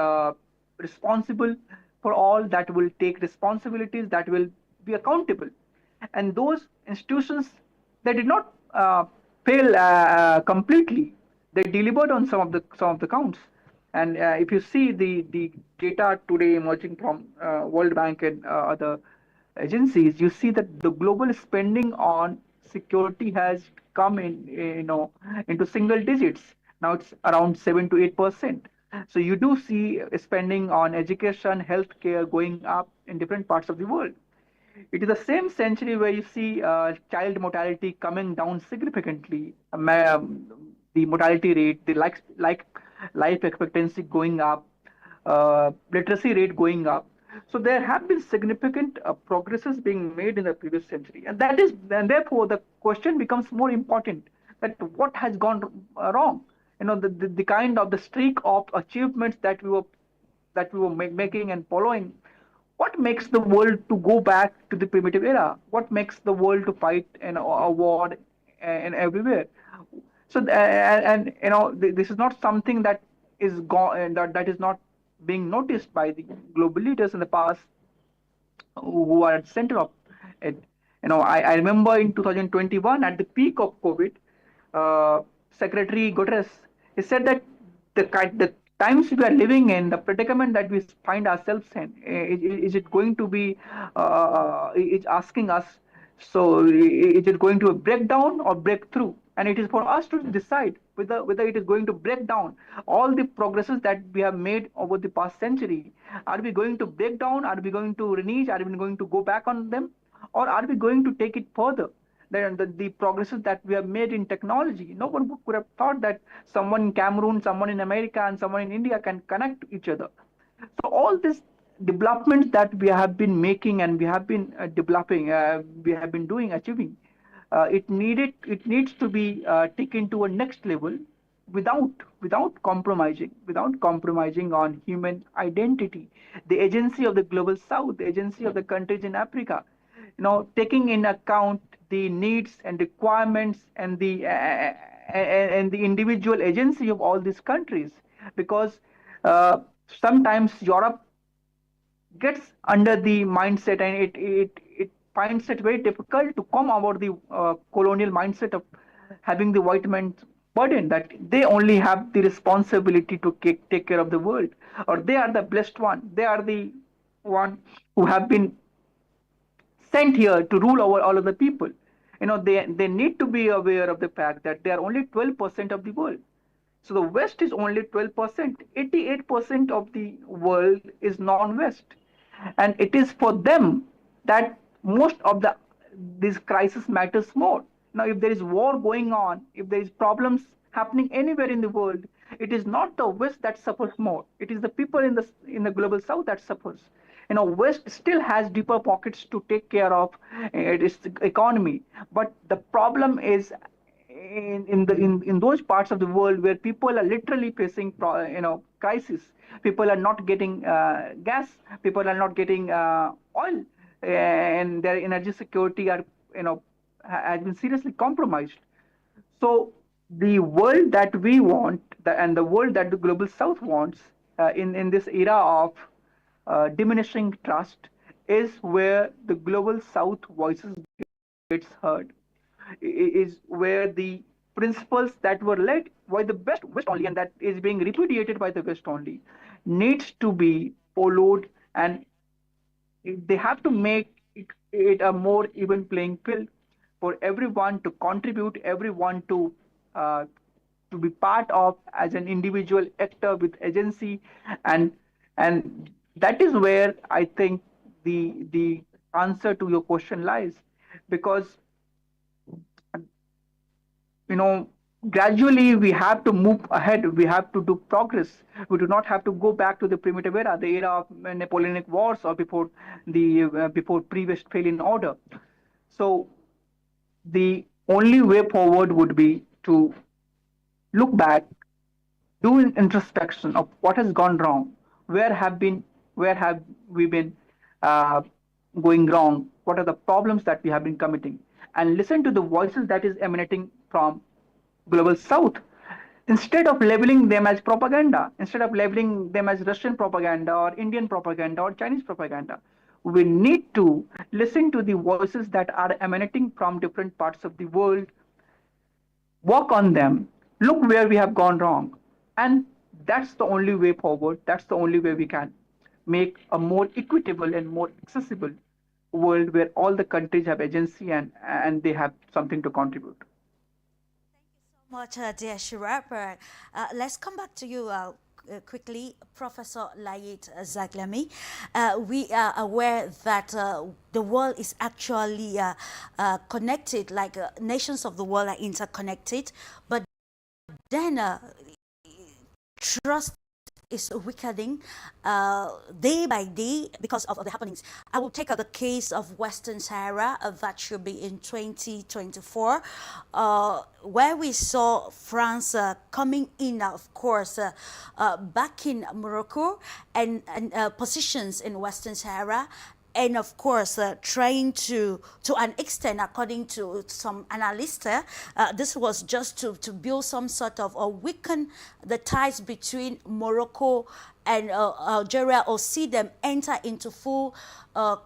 responsible for all, that will take responsibilities, that will be accountable. And those institutions, they did not fail completely. They delivered on some of the counts. And if you see the data today emerging from World Bank and other agencies, you see that the global spending on security has come in, into single digits. Now it's around 7 to 8%. So you do see spending on education, healthcare going up in different parts of the world. It is the same century where you see child mortality coming down significantly, the mortality rate, the life expectancy going up, literacy rate going up. So there have been significant progresses being made in the previous century, and therefore the question becomes more important: that what has gone wrong? The kind of the streak of achievements that we were making and following, what makes the world to go back to the primitive era? What makes the world to fight in a war and everywhere? So this is not something that is gone, that is not being noticed by the global leaders in the past who are at the center of it. I remember in 2021, at the peak of COVID, Secretary Guterres, he said that the times we are living in, the predicament that we find ourselves in, is it going to be, is asking us, so is it going to break down or break through? And it is for us to decide whether it is going to break down all the progresses that we have made over the past century. Are we going to break down? Are we going to renege? Are we going to go back on them? Or are we going to take it further? The progresses that we have made in technology. No one could have thought that someone in Cameroon, someone in America, and someone in India can connect to each other. So all this developments that we have been making and we have been developing, we have been doing, achieving, it needs to be taken to a next level without compromising on human identity, the agency of the global south, the agency of the countries in Africa, taking in account the needs and requirements and the individual agency of all these countries, because sometimes Europe gets under the mindset, and it finds it very difficult to come out the colonial mindset of having the white man's burden, that they only have the responsibility to take care of the world, or they are the blessed one, they are the one who have been sent here to rule over all of the people. They need to be aware of the fact that they are only 12% of the world. So the West is only 12%. 88% of the world is non-West. And it is for them that most of this crisis matters more. Now, if there is war going on, if there is problems happening anywhere in the world, it is not the West that suffers more. It is the people in the global South that suffers. West still has deeper pockets to take care of its economy, but the problem is in those parts of the world where people are literally facing crisis. People are not getting gas. People are not getting oil, and their energy security has been seriously compromised. So the world that we want, and the world that the global South wants, in this era of diminishing trust, is where the global South voices gets heard, is where the principles that were led by the West only, and that is being repudiated by the West only, needs to be followed, and they have to make it a more even playing field for everyone to contribute, everyone to be part of as an individual actor with agency, and that is where I think the answer to your question lies, because gradually we have to move ahead, we have to do progress. We do not have to go back to the primitive era, the era of Napoleonic wars, or before previous failing order. So the only way forward would be to look back, do an introspection of what has gone wrong, where have we been going wrong, what are the problems that we have been committing, and listen to the voices that is emanating from global South. Instead of labeling them as propaganda, instead of labeling them as Russian propaganda or Indian propaganda or Chinese propaganda, we need to listen to the voices that are emanating from different parts of the world, work on them, look where we have gone wrong, and that's the only way forward. That's the only way we can make a more equitable and more accessible world where all the countries have agency and they have something to contribute. Much, dear Saurabh. Let's come back to you, quickly, Professor LAEED ZAGHLAMI. We are aware that the world is actually connected, like nations of the world are interconnected, but then trust is weakening day by day because of the happenings. I will take the case of Western Sahara that should be in 2024, where we saw France coming in, of course, back in Morocco and positions in Western Sahara, and of course trying to an extent, according to some analysts, this was just to build some sort of or weaken the ties between Morocco and Algeria, or see them enter into full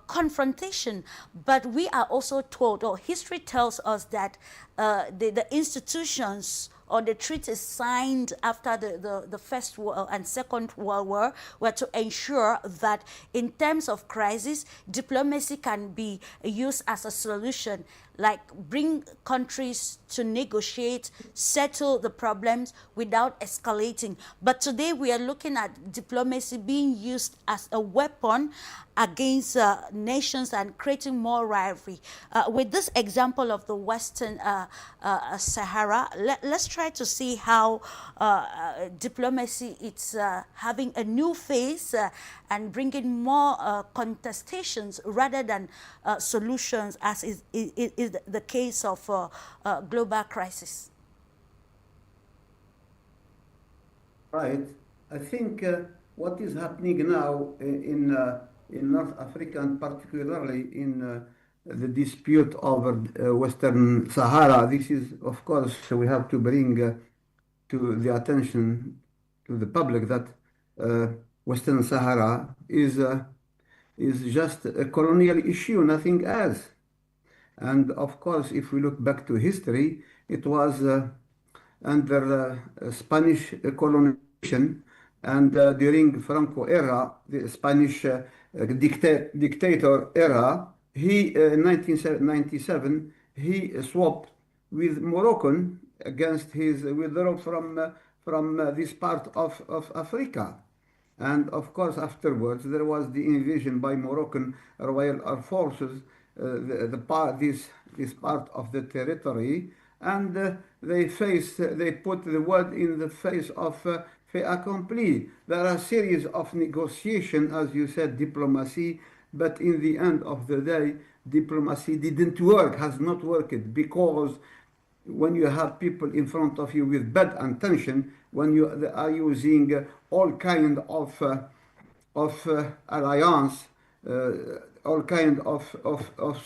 confrontation. But we are also told, or history tells us, that the institutions or the treaties signed after the First World and Second World War were to ensure that in terms of crisis, diplomacy can be used as a solution, like bring countries to negotiate, settle the problems without escalating. But today we are looking at diplomacy being used as a weapon against nations and creating more rivalry. With this example of the Western Sahara, let's try to see how diplomacy is having a new phase and bringing more contestations rather than solutions, as is the case of global crisis. Right. I think what is happening now in North Africa, and particularly in the dispute over Western Sahara, this is, of course, we have to bring to the attention to the public that Western Sahara is just a colonial issue, nothing else. And of course, if we look back to history, it was under Spanish colonization, and during Franco era, the Spanish dictator era, he in 1997 he swapped with Moroccan against his withdrawal from this part of Africa. And of course, afterwards, there was the invasion by Moroccan Royal Air Forces, this part of the territory, and they put the world in the face of fait accompli. There are a series of negotiations, as you said, diplomacy, but in the end of the day, diplomacy didn't work, has not worked, because when you have people in front of you with bad intention, when you are using all kind of alliance, all kind of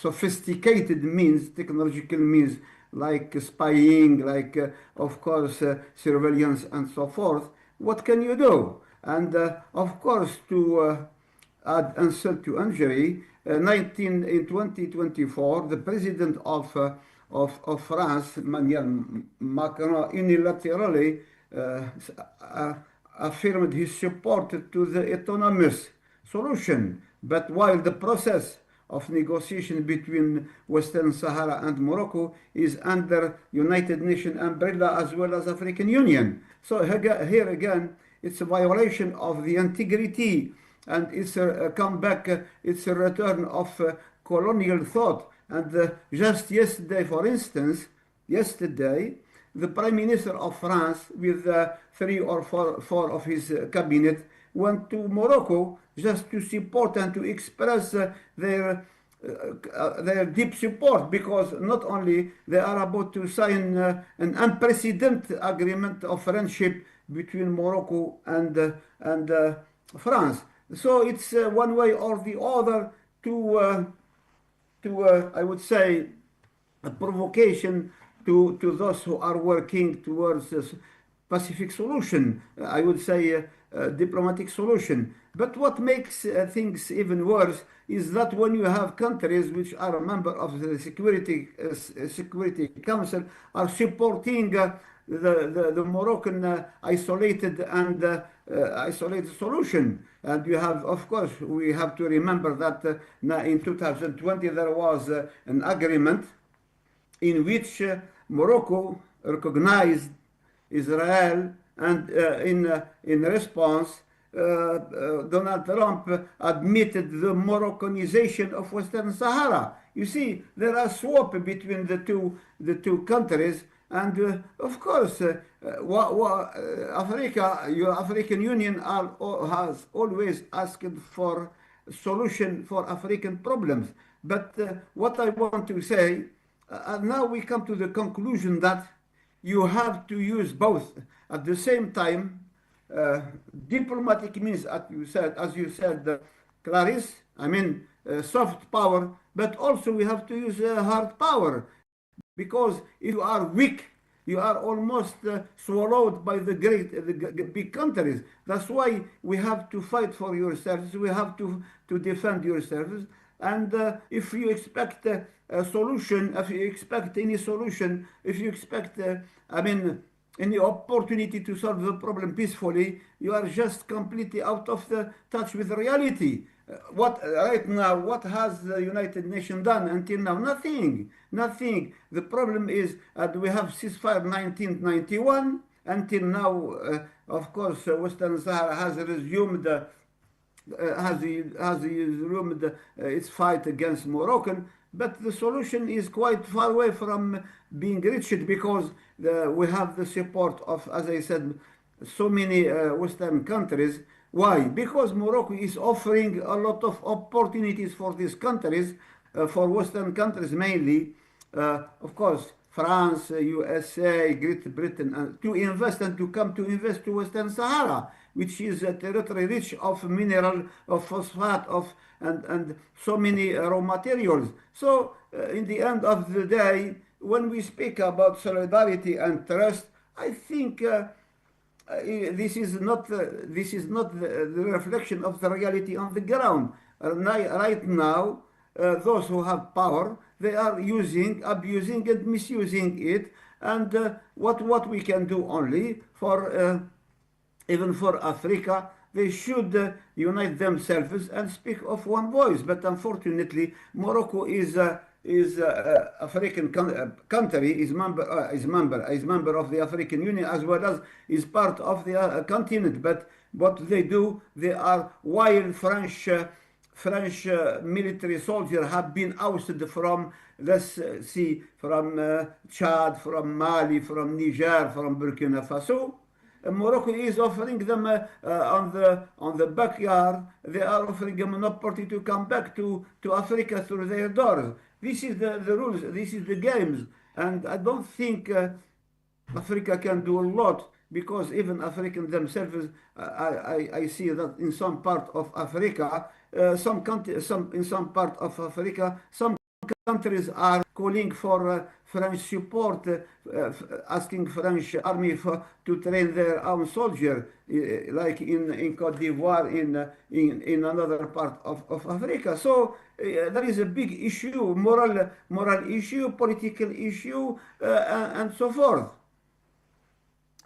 sophisticated means, technological means, like spying, like of course surveillance and so forth, what can you do? And of course, to add insult to injury, in 2024, the president of France, Emmanuel Macron, unilaterally affirmed his support to the autonomous solution. But while the process of negotiation between Western Sahara and Morocco is under United Nations umbrella as well as African Union. So here again, it's a violation of the integrity, and it's a comeback, it's a return of colonial thought. And just yesterday, for instance, the Prime Minister of France with 3 or 4 of his cabinet went to Morocco just to support and to express their deep support, because not only they are about to sign an unprecedented agreement of friendship between Morocco and France. So it's one way or the other to I would say, a provocation to those who are working towards a pacific solution, I would say a diplomatic solution. But what makes things even worse is that when you have countries which are a member of the Security Council are supporting the Moroccan isolated solution. And you have, of course, we have to remember that in 2020 there was an agreement in which Morocco recognized Israel And in response, Donald Trump admitted the Moroccanization of Western Sahara. You see, there are swap between the two countries, and of course, Africa, your African Union has always asked for solution for African problems. But what I want to say, now we come to the conclusion that you have to use both at the same time. Diplomatic means, as you said, Clarisse, I mean soft power, but also we have to use hard power, because if you are weak, you are almost swallowed by the big countries. That's why we have to fight for yourselves. We have to defend yourselves. And if you expect a solution, if you expect any solution, if you expect, I mean, any opportunity to solve the problem peacefully, you are just completely out of the touch with reality. Right now, what has the United Nations done until now? Nothing. Nothing. The problem is we have ceasefire 1991. Until now, of course, Western Sahara has resumed its fight against Moroccan, but the solution is quite far away from being reached, because we have the support of, as I said, so many Western countries. Why? Because Morocco is offering a lot of opportunities for these countries, for Western countries mainly, of course, France, USA, Great Britain, to invest and to come to invest to Western Sahara, which is a territory rich of mineral, of phosphate, and so many raw materials. So in the end of the day, when we speak about solidarity and trust, I think this is not the reflection of the reality on the ground. Right now, those who have power, they are abusing and misusing it. And what we can do only for even for Africa, they should unite themselves and speak of one voice. But unfortunately, Morocco is African country, is member of the African Union, as well as is part of the continent. But what they do, they are, while French military soldiers have been ousted from, let's see, from Chad, from Mali, from Niger, from Burkina Faso, Morocco is offering them on the backyard. They are offering them an opportunity to come back to Africa through their doors. This is the rules. This is the games, and I don't think Africa can do a lot, because even Africans themselves, I see that in some part of Africa, some countries are calling for French support, asking French army to train their own soldiers, like in Cote d'Ivoire, in another part of Africa. So there is a big issue, moral issue, political issue, and so forth.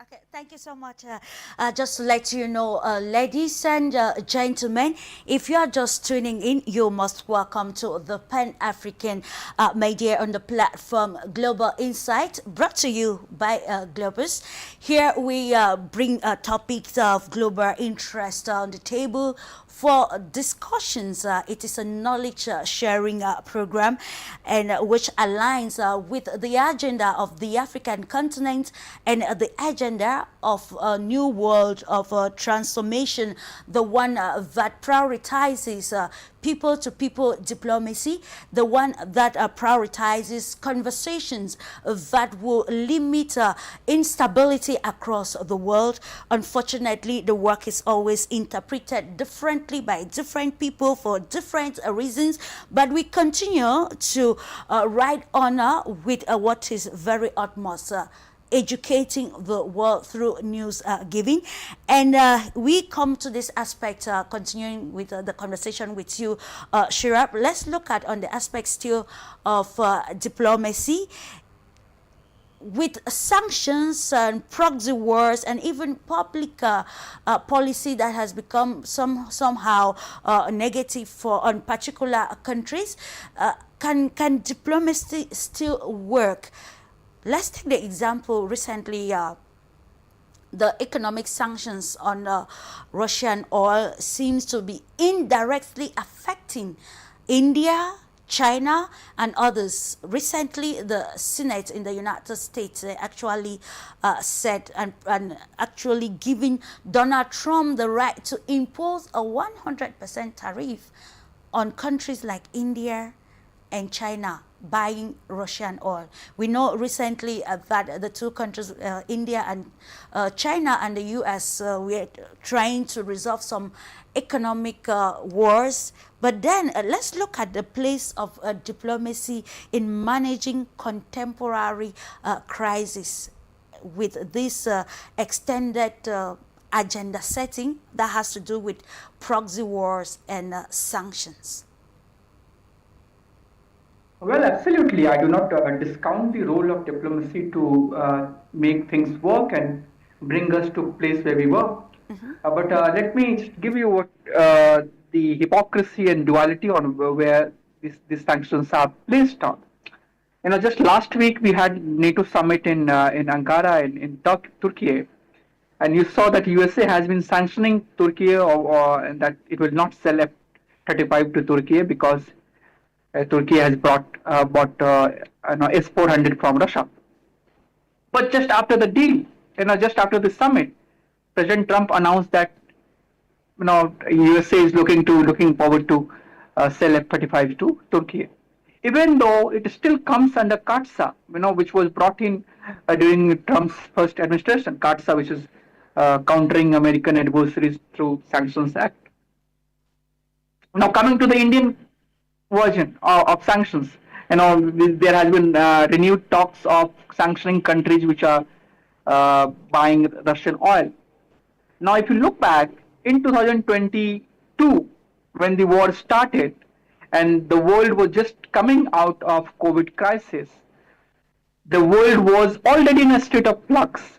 Okay, thank you so much. Just to let you know, ladies and gentlemen, if you are just tuning in, you must welcome to the Pan-African media on the platform Global Insight, brought to you by Globus. Here we bring topics of global interest on the table for discussions. It is a knowledge sharing program, and which aligns with the agenda of the African continent and the agenda of a new world of transformation, the one that prioritizes people-to-people diplomacy, the one that prioritizes conversations that will limit instability across the world. Unfortunately, the work is always interpreted differently by different people for different reasons, but we continue to ride on with what is very utmost educating the world through news giving. And we come to this aspect, continuing with the conversation with you, Shirab. Let's look at on the aspect still of diplomacy. With sanctions and proxy wars and even public policy that has become somehow negative for on particular countries, can diplomacy still work? Let's take the example recently. the economic sanctions on Russian oil seems to be indirectly affecting India, China, and others. Recently, the Senate in the United States actually said and actually giving Donald Trump the right to impose a 100% tariff on countries like India and China buying Russian oil. We know recently that the two countries, India and China and the US, were trying to resolve some economic wars. But then let's look at the place of diplomacy in managing contemporary crisis with this extended agenda setting that has to do with proxy wars and sanctions. Well, absolutely. I do not discount the role of diplomacy to make things work and bring us to a place where we were. But let me give you what the hypocrisy and duality on where these sanctions are placed on. Just last week we had NATO summit in Ankara in Turkey, and you saw that USA has been sanctioning Turkey or that it will not sell F-35 to Turkey because Turkey has bought S-400 from Russia. But just after the deal, just after the summit, President Trump announced that USA is looking forward to sell F-35 to Turkey, even though it still comes under CATSA, which was brought in during Trump's first administration. CATSA, which is countering American adversaries through Sanctions Act. Now coming to the Indian version of sanctions, there has been renewed talks of sanctioning countries which are buying Russian oil. Now, if you look back in 2022, when the war started and the world was just coming out of COVID crisis, the world was already in a state of flux.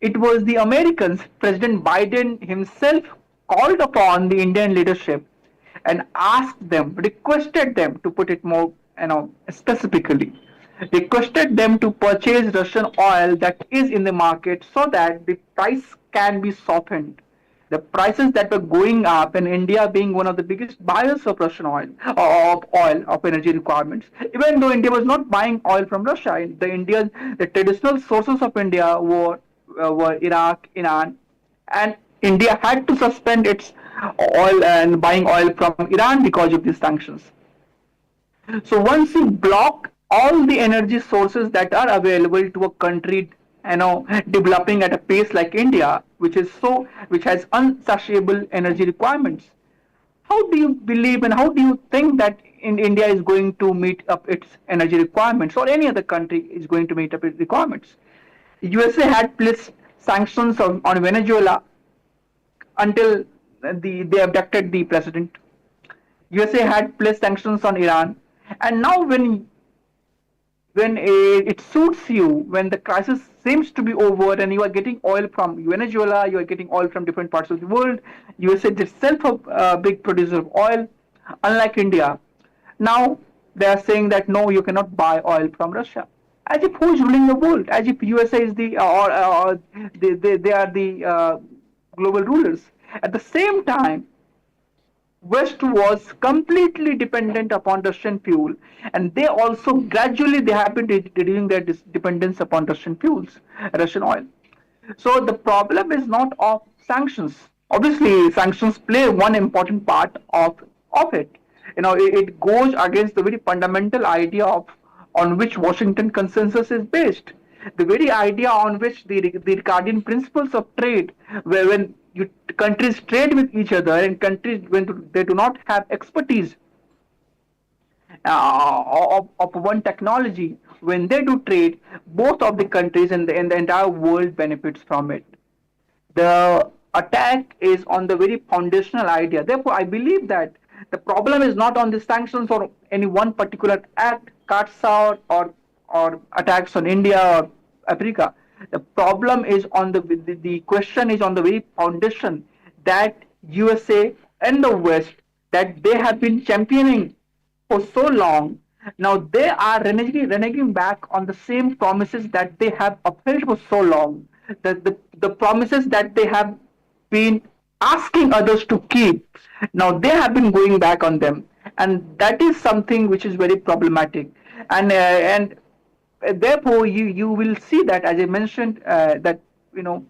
It was the Americans, President Biden himself called upon the Indian leadership and asked them, requested them, to put it more specifically, requested them to purchase Russian oil that is in the market so that the price can be softened. The prices that were going up, and India being one of the biggest buyers of Russian oil, of energy requirements, even though India was not buying oil from Russia, the traditional sources of India were Iraq, Iran, and India had to suspend its oil and buying oil from Iran because of these sanctions. So once you block all the energy sources that are available to a country developing at a pace like India, which has unsatiable energy requirements, how do you believe and how do you think that India is going to meet up its energy requirements, or any other country is going to meet up its requirements? USA had placed sanctions on Venezuela until they abducted the president. USA had placed sanctions on Iran, and now when it suits you, when the crisis seems to be over and you are getting oil from Venezuela, you are getting oil from different parts of the world, USA is itself a big producer of oil, unlike India. Now they are saying that no, you cannot buy oil from Russia. As if who is ruling the world? As if USA is they are the global rulers. At the same time, West was completely dependent upon Russian fuel, and they also gradually have been reducing their dependence upon Russian oil. So the problem is not of sanctions. Obviously, sanctions play one important part of it. It goes against the very fundamental idea on which Washington consensus is based. The very idea on which the Ricardian principles of trade, where when countries trade with each other, and countries, when they do not have expertise of one technology, when they do trade, both of the countries and the entire world benefits from it. The attack is on the very foundational idea. Therefore, I believe that the problem is not on the sanctions or any one particular act, CATSA or attacks on India or Africa. The problem is on the question is on the very foundation that USA and the West, that they have been championing for so long. Now they are reneging back on the same promises that they have upheld for so long. The the promises that they have been asking others to keep, now they have been going back on them, and that is something which is very problematic. And therefore, you will see that, as I mentioned, that you know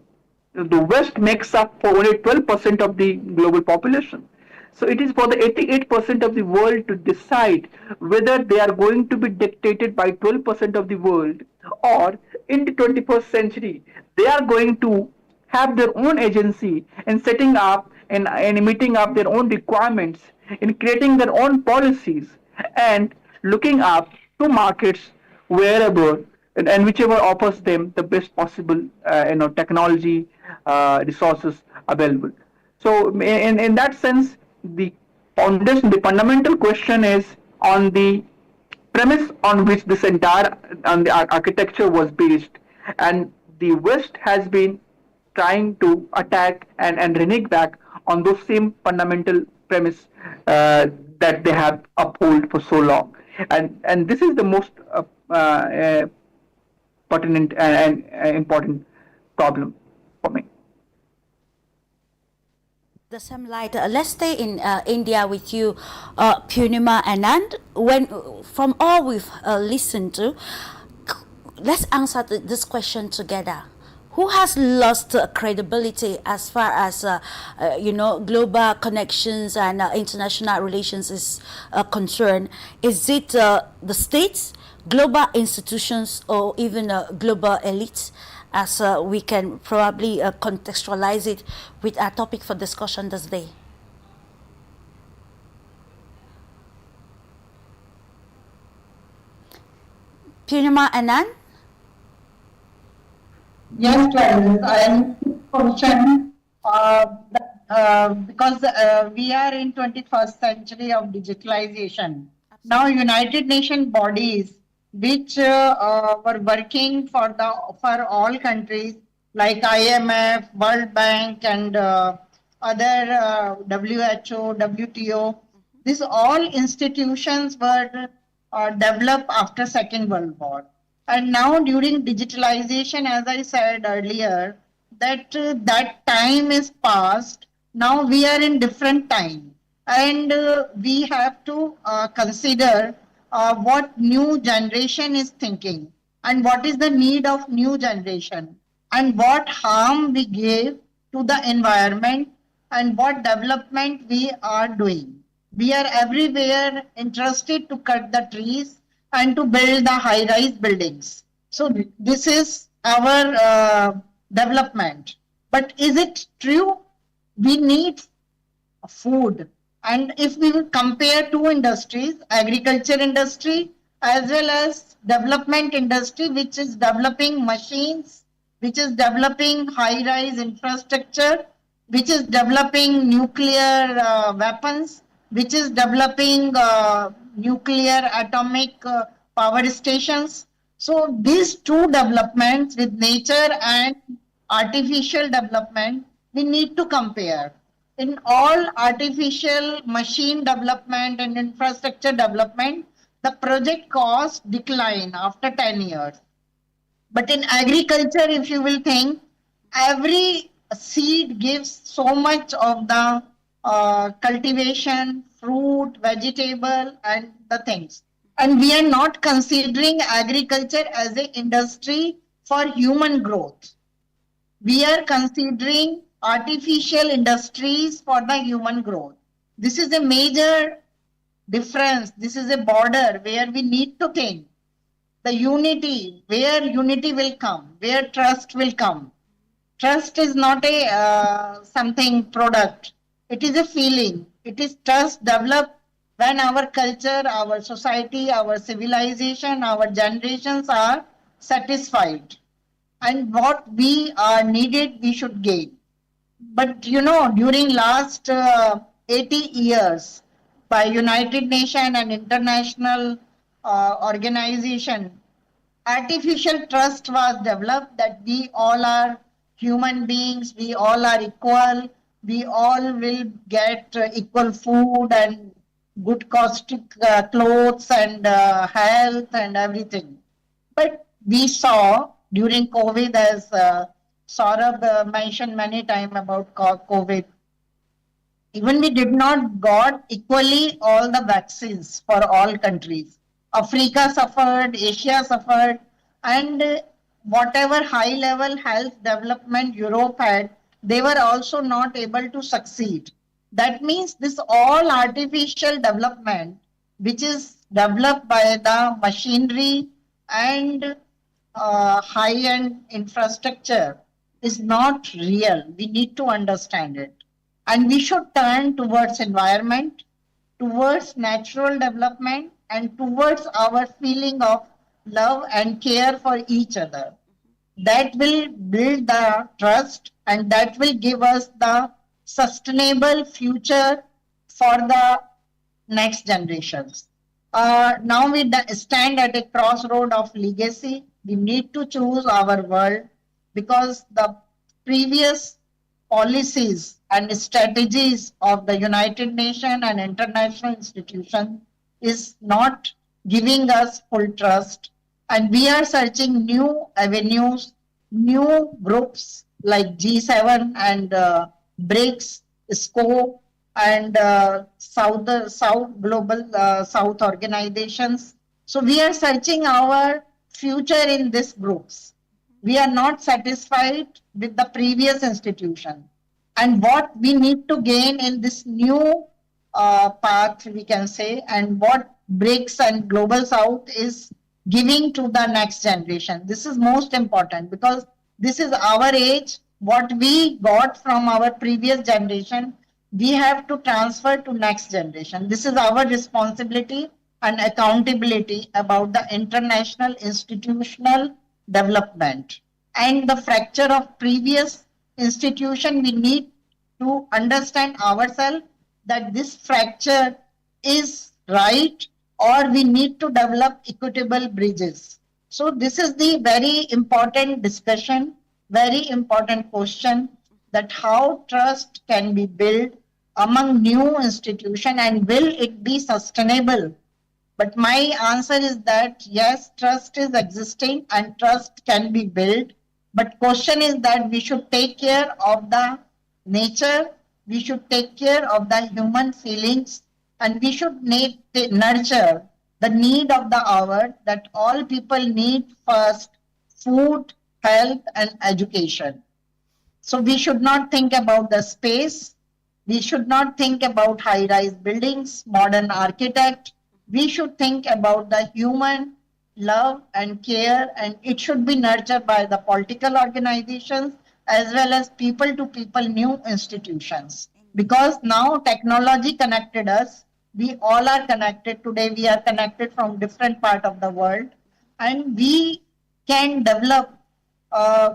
the West makes up for only 12% of the global population. So it is for the 88% of the world to decide whether they are going to be dictated by 12% of the world, or in the 21st century they are going to have their own agency in setting up and meeting up their own requirements, in creating their own policies, and looking up to markets wherever and whichever offers them the best possible technology resources available. So in that sense, the foundation, the fundamental question is on the premise on which this entire on the architecture was based, and the West has been trying to attack and renege back on those same fundamental premise that they have upheld for so long, and this is the most pertinent and important problem for me. The same light. Let's stay in India with you, Purnima Anand. From all we've listened to, let's answer this question together. Who has lost credibility as far as global connections and international relations is concerned? Is it the states, global institutions, or even global elites? As we can probably contextualize it with our topic for discussion this day. Purnima Anand? Yes, Clarisse, I am question because we are in 21st century of digitalization. Now, United Nations bodies which were working for all countries like IMF, World Bank, and other WHO, WTO. These all institutions were developed after Second World War. And now during digitalization, as I said earlier, that that time is past. Now we are in different time, and we have to consider what new generation is thinking, and what is the need of new generation, and what harm we give to the environment, and what development we are doing. We are everywhere interested to cut the trees and to build the high-rise buildings. So this is our development. But is it true? We need food. And if we will compare two industries, agriculture industry as well as development industry, which is developing machines, which is developing high-rise infrastructure, which is developing nuclear weapons, which is developing nuclear atomic power stations. So these two developments with nature and artificial development, we need to compare. In all artificial machine development and infrastructure development, the project cost decline after 10 years. But in agriculture, if you will think, every seed gives so much of the cultivation, fruit, vegetable, and the things. And we are not considering agriculture as an industry for human growth. We are considering artificial industries for the human growth. This is a major difference. This is a border where we need to think. The unity, where unity will come, where trust will come. Trust is not a something product. It is a feeling. It is trust developed when our culture, our society, our civilization, our generations are satisfied. And what we are needed, we should gain. But during last 80 years, by United Nations and international organization, artificial trust was developed that we all are human beings, we all are equal, we all will get equal food and good caustic clothes and health and everything. But we saw during COVID, as Saurabh mentioned many times about COVID. Even we did not got equally all the vaccines for all countries. Africa suffered, Asia suffered, and whatever high level health development Europe had, they were also not able to succeed. That means this all artificial development, which is developed by the machinery and high-end infrastructure, is not real. We need to understand it. And we should turn towards environment, towards natural development, and towards our feeling of love and care for each other. That will build the trust and that will give us the sustainable future for the next generations. Now we stand at a crossroad of legacy. We need to choose our world because the previous policies and strategies of the United Nations and international institutions is not giving us full trust. And we are searching new avenues, new groups like G7 and BRICS, SCO, and South Global South organizations. So we are searching our future in these groups. We are not satisfied with the previous institution. And what we need to gain in this new path, we can say, and what BRICS and Global South is giving to the next generation. This is most important because this is our age. What we got from our previous generation, we have to transfer to next generation. This is our responsibility and accountability about the international institutional development. And the fracture of previous institution, we need to understand ourselves that this fracture is right or we need to develop equitable bridges. So this is the very important discussion, very important question that how trust can be built among new institutions and will it be sustainable? But my answer is that yes, trust is existing and trust can be built. But question is that we should take care of the nature, we should take care of the human feelings, and we should nurture the need of the hour that all people need first: food, health, and education. So we should not think about the space. We should not think about high-rise buildings, modern architect. We should think about the human love and care, and it should be nurtured by the political organizations as well as people-to-people new institutions. Because now technology connected us. We all are connected. Today we are connected from different parts of the world, and we can develop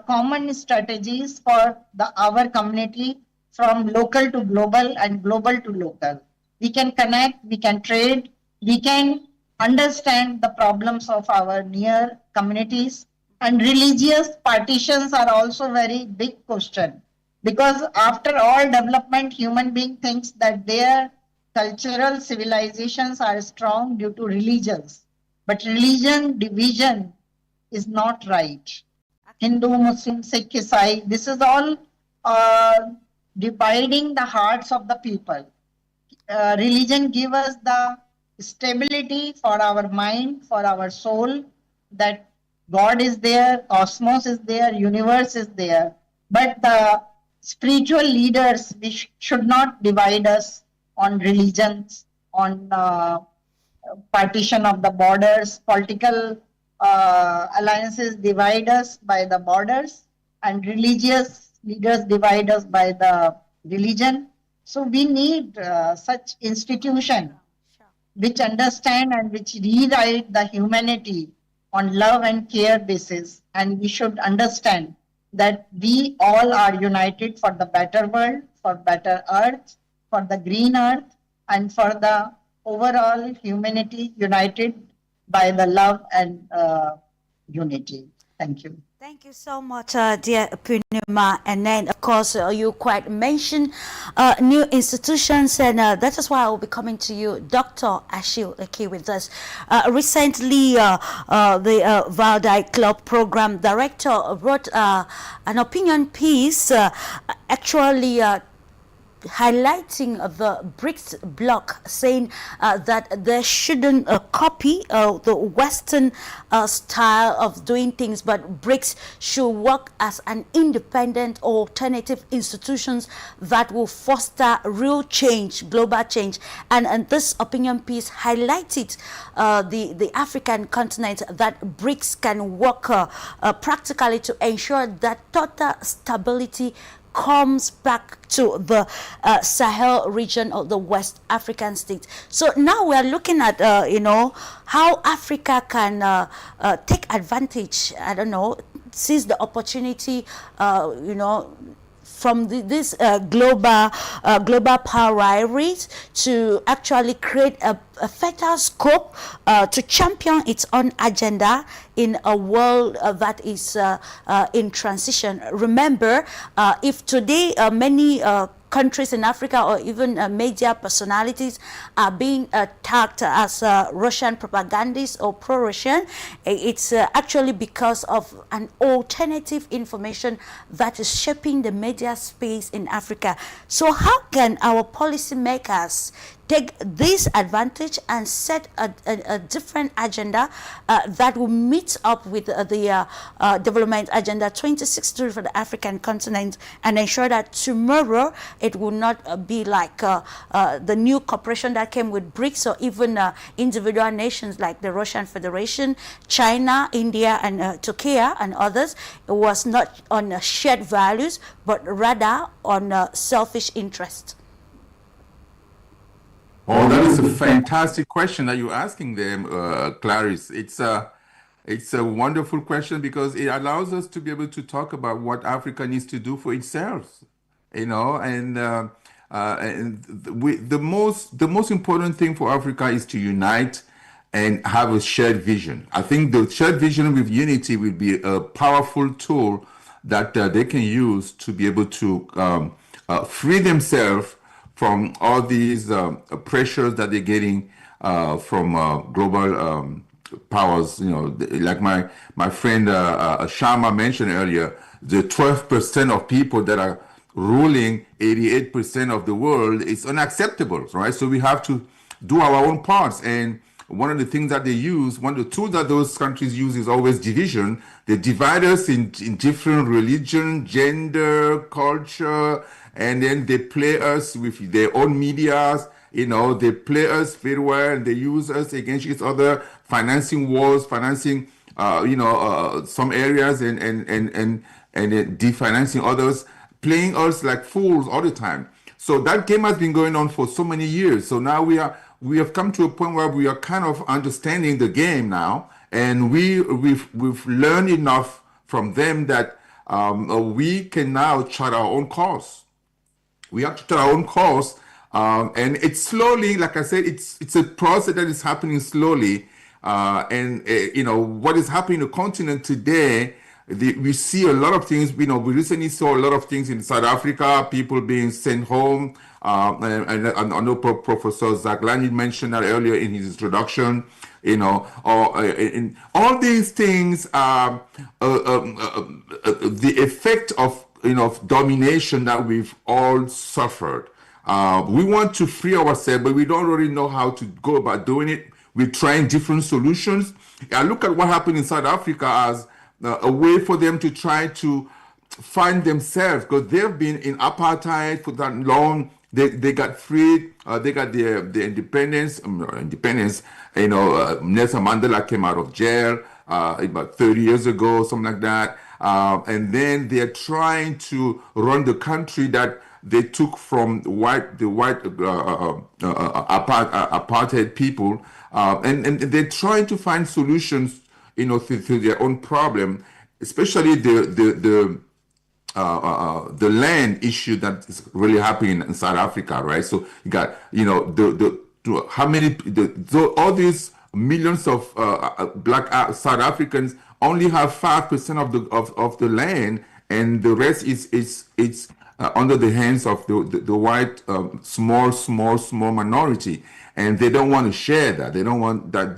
common strategies for our community from local to global and global to local. We can connect, we can trade, we can understand the problems of our near communities. And religious partitions are also very big question, because after all development, human being thinks that their cultural civilizations are strong due to religions. But religion division is not right. Hindu, Muslim, Sikh, Isai, this is all dividing the hearts of the people. Religion gives us the stability for our mind, for our soul, that God is there, cosmos is there, universe is there. But the spiritual leaders, we should not divide us on religions, on partition of the borders. Political alliances divide us by the borders, and religious leaders divide us by the religion. So we need such institution which understand and which rewrite the humanity on love and care basis. And we should understand that we all are united for the better world, for better earth, for the green earth, and for the overall humanity united by the love and unity. Thank you. Thank you so much, dear Purnima. And then, of course, you quite mentioned new institutions, and that is why I will be coming to you, Dr. Achille, okay, with us. Recently, the Valdai Club Program Director wrote an opinion piece actually highlighting the BRICS bloc, saying that they shouldn't copy the Western style of doing things, but BRICS should work as an independent alternative institutions that will foster real change, global change. And this opinion piece highlighted the African continent, that BRICS can work practically to ensure that total stability comes back to the Sahel region of the West African states. So now we are looking at, how Africa can take advantage, seize the opportunity, from this global power rivalries to actually create a fertile scope to champion its own agenda in a world that is in transition. Remember, if today many countries in Africa or even media personalities are being tagged as Russian propagandists or pro-Russian, it's actually because of an alternative information that is shaping the media space in Africa. So how can our policymakers take this advantage and set a different agenda that will meet up with the Development Agenda 2060 for the African continent, and ensure that tomorrow it will not be like the new cooperation that came with BRICS, or even individual nations like the Russian Federation, China, India, and Turkey, and others. It was not on shared values, but rather on selfish interest. Oh, that is a fantastic question that you're asking them, Clarisse. It's a wonderful question, because it allows us to be able to talk about what Africa needs to do for itself, and the most important thing for Africa is to unite and have a shared vision. I think the shared vision with unity will be a powerful tool that they can use to be able to free themselves from all these pressures that they're getting from global powers. Like my friend SHARMA mentioned earlier, the 12% of people that are ruling 88% of the world is unacceptable, right? So we have to do our own parts. And one of the things that they use, one of the tools that those countries use, is always division. They divide us in different religion, gender, culture, and then they play us with their own medias. They play us very well, and they use us against each other, financing wars, financing some areas, and definancing others, playing us like fools all the time. So that game has been going on for so many years. So now we have come to a point where we are kind of understanding the game now, and we've learned enough from them that we can now chart our own course. We have to chart our own course, and it's slowly, like I said, it's a process that is happening slowly. What is happening in the continent today, we see a lot of things. We recently saw a lot of things in South Africa, people being sent home. And I know Professor ZAGHLAMI mentioned that earlier in his introduction. In all these things are the effect of domination that we've all suffered. We want to free ourselves, but we don't really know how to go about doing it. We're trying different solutions. I look at what happened in South Africa as a way for them to try to find themselves, because they've been in apartheid for that long. They got freed. They got their independence. Nelson Mandela came out of jail about 30 years ago, something like that. And then they're trying to run the country that they took from the white apartheid people, and they're trying to find solutions, to their own problem, especially the land issue that is really happening in South Africa, right? So you got, all these millions of black South Africans only have 5% of the land, and the rest is under the hands of the white small minority, and they don't want to share that. They don't want that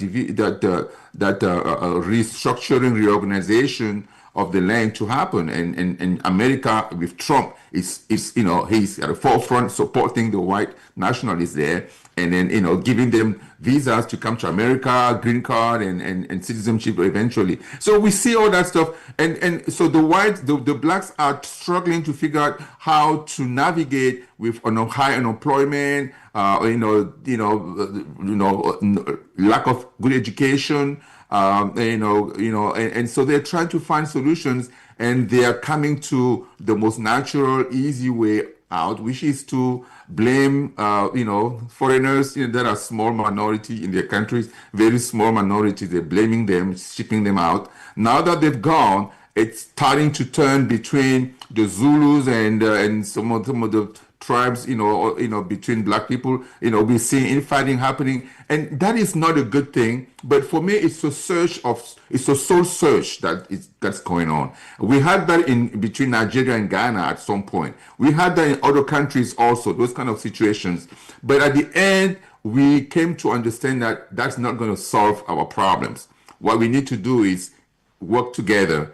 restructuring, reorganization of the land to happen. And America with Trump is he's at the forefront supporting the white nationalists there, and then giving them visas to come to America, green card and citizenship eventually. So we see all that stuff, and so the blacks are struggling to figure out how to navigate with high unemployment, lack of good education, and so they're trying to find solutions, and they are coming to the most natural, easy way out, which is to blame, foreigners that are small minority in their countries, very small minority. They're blaming them, shipping them out. Now that they've gone, it's starting to turn between the Zulus and some of the tribes, between black people. We're seeing infighting happening, and that is not a good thing. But for me, it's a soul search that's going on. We had that in between Nigeria and Ghana at some point. We had that in other countries also, those kind of situations. But at the end, we came to understand that that's not going to solve our problems. What we need to do is work together,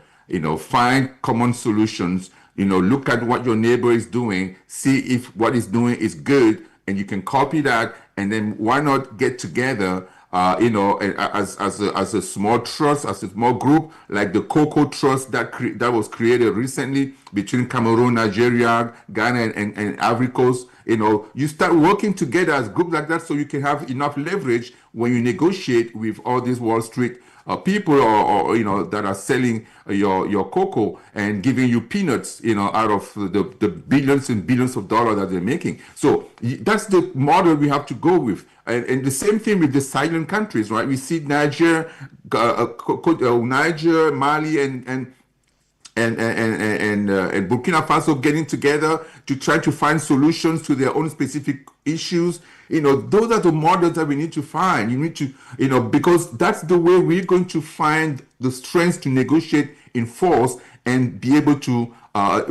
find common solutions. Look at what your neighbor is doing, see if what he's doing is good, and you can copy that. And then why not get together, as a small trust, as a small group, like the Cocoa Trust that was created recently between Cameroon, Nigeria, Ghana, and Ivory Coast. You start working together as groups like that, so you can have enough leverage when you negotiate with all these Wall Street people or that are selling your cocoa and giving you peanuts out of the billions and billions of dollars that they're making. So that's the model we have to go with, and the same thing with the silent countries, right? We see Niger, Mali, and Burkina Faso getting together to try to find solutions to their own specific issues. Those are the models that we need to find. You need to, because that's the way we're going to find the strength to negotiate in force and be able to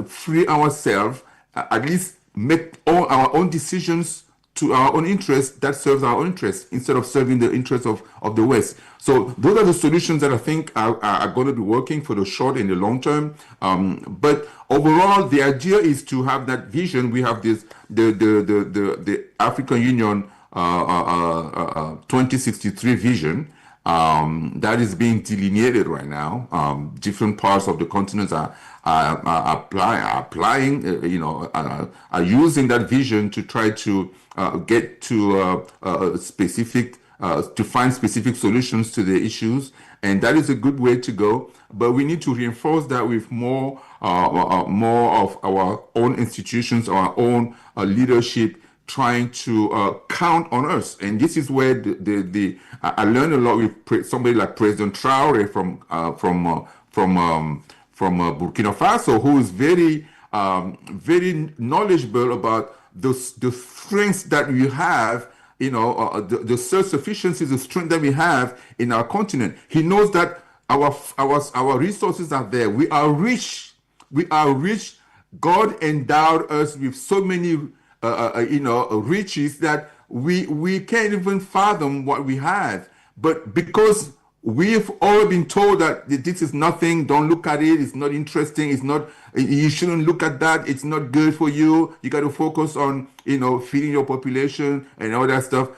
free ourselves, at least make all our own decisions to our own interests that serves our own interests instead of serving the interests of the West. So those are the solutions that I think are going to be working for the short and the long term. But overall, the idea is to have that vision. We have this the African Union 2063 vision that is being delineated right now. Different parts of the continents are applying, are using that vision to try to get to specific, to find specific solutions to the issues, and that is a good way to go. But we need to reinforce that with more of our own institutions, our own leadership, trying to count on us. And this is where I learned a lot with somebody like President Traore from Burkina Faso, who is very knowledgeable about the strengths that we have, the self-sufficiency, the strength that we have in our continent. He knows that our resources are there. We are rich. God endowed us with so many riches that we can't even fathom what we have. But because we've all been told that this is nothing, don't look at it, it's not interesting, you shouldn't look at that, it's not good for you, you got to focus on, feeding your population and all that stuff.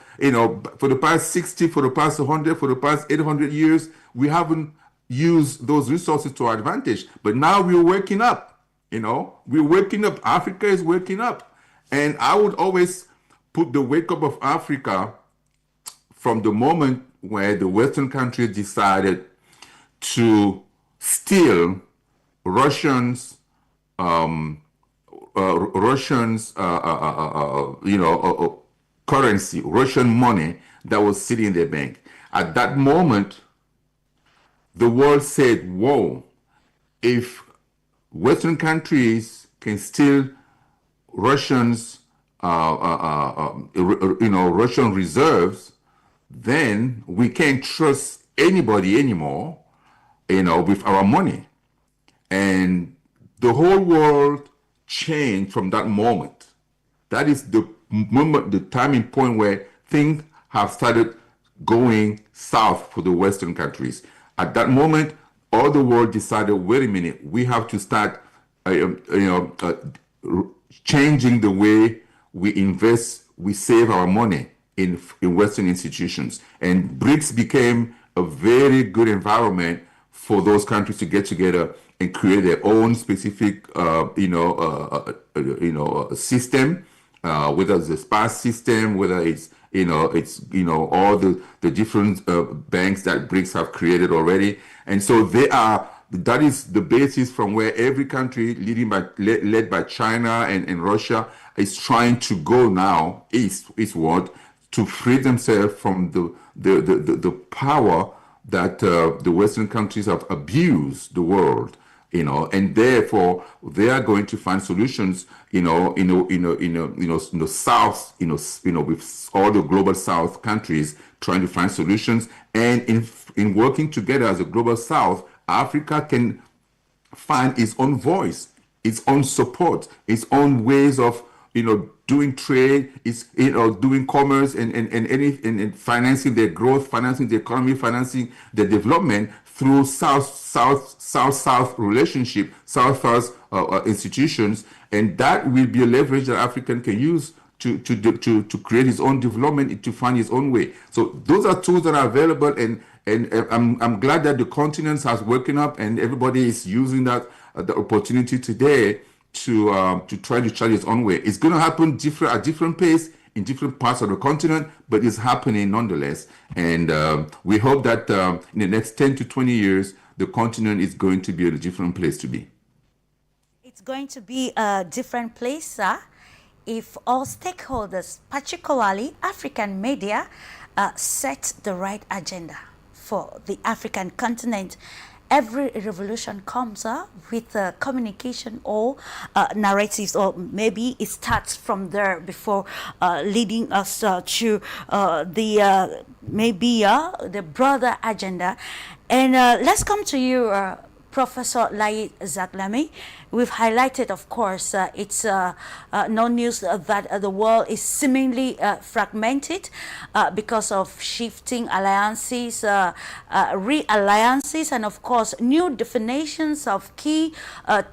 For the past 60, for the past 100, for the past 800 years, we haven't used those resources to our advantage. But now we're waking up, we're waking up. Africa is waking up. And I would always put the wake up of Africa from the moment where the Western countries decided to steal Russians' currency, Russian money that was sitting in their bank. At that moment, the world said, "Whoa! If Western countries can steal Russians, Russian reserves, then we can't trust anybody anymore. with our money. And the whole world changed from that moment. That is the moment, the timing point where things have started going south for the Western countries. At that moment, all the world decided, wait a minute, we have to start, changing the way we invest, we save our money in Western institutions. And BRICS became a very good environment for those countries to get together and create their own specific, system, whether it's a SPAS system, whether it's, all the different banks that BRICS have created already. And so that is the basis from where every country led by China and Russia is trying to go now eastward to free themselves from the power that the Western countries have abused the world, and therefore they are going to find solutions, in the South, with all the global South countries trying to find solutions, and in working together as a global South, Africa can find its own voice, its own support, its own ways of doing trade, is doing commerce and financing their growth, financing the economy, financing the development through South-South relationship, South-South institutions, and that will be a leverage that African can use to create his own development, to find his own way. So those are tools that are available, and I'm glad that the continent has woken up and everybody is using that the opportunity today to try to chart its own way. It's going to happen at different pace in different parts of the continent, but it's happening nonetheless. And we hope that in the next 10 to 20 years, the continent is going to be a different place to be. It's going to be a different place, if all stakeholders, particularly African media, set the right agenda for the African continent. Every revolution comes with communication or narratives, or maybe it starts from there before leading us to the broader agenda. And let's come to you, Professor LAEED ZAGHLAMI. We've highlighted, of course, it's no news that the world is seemingly fragmented because of shifting alliances, realliances, and of course, new definitions of key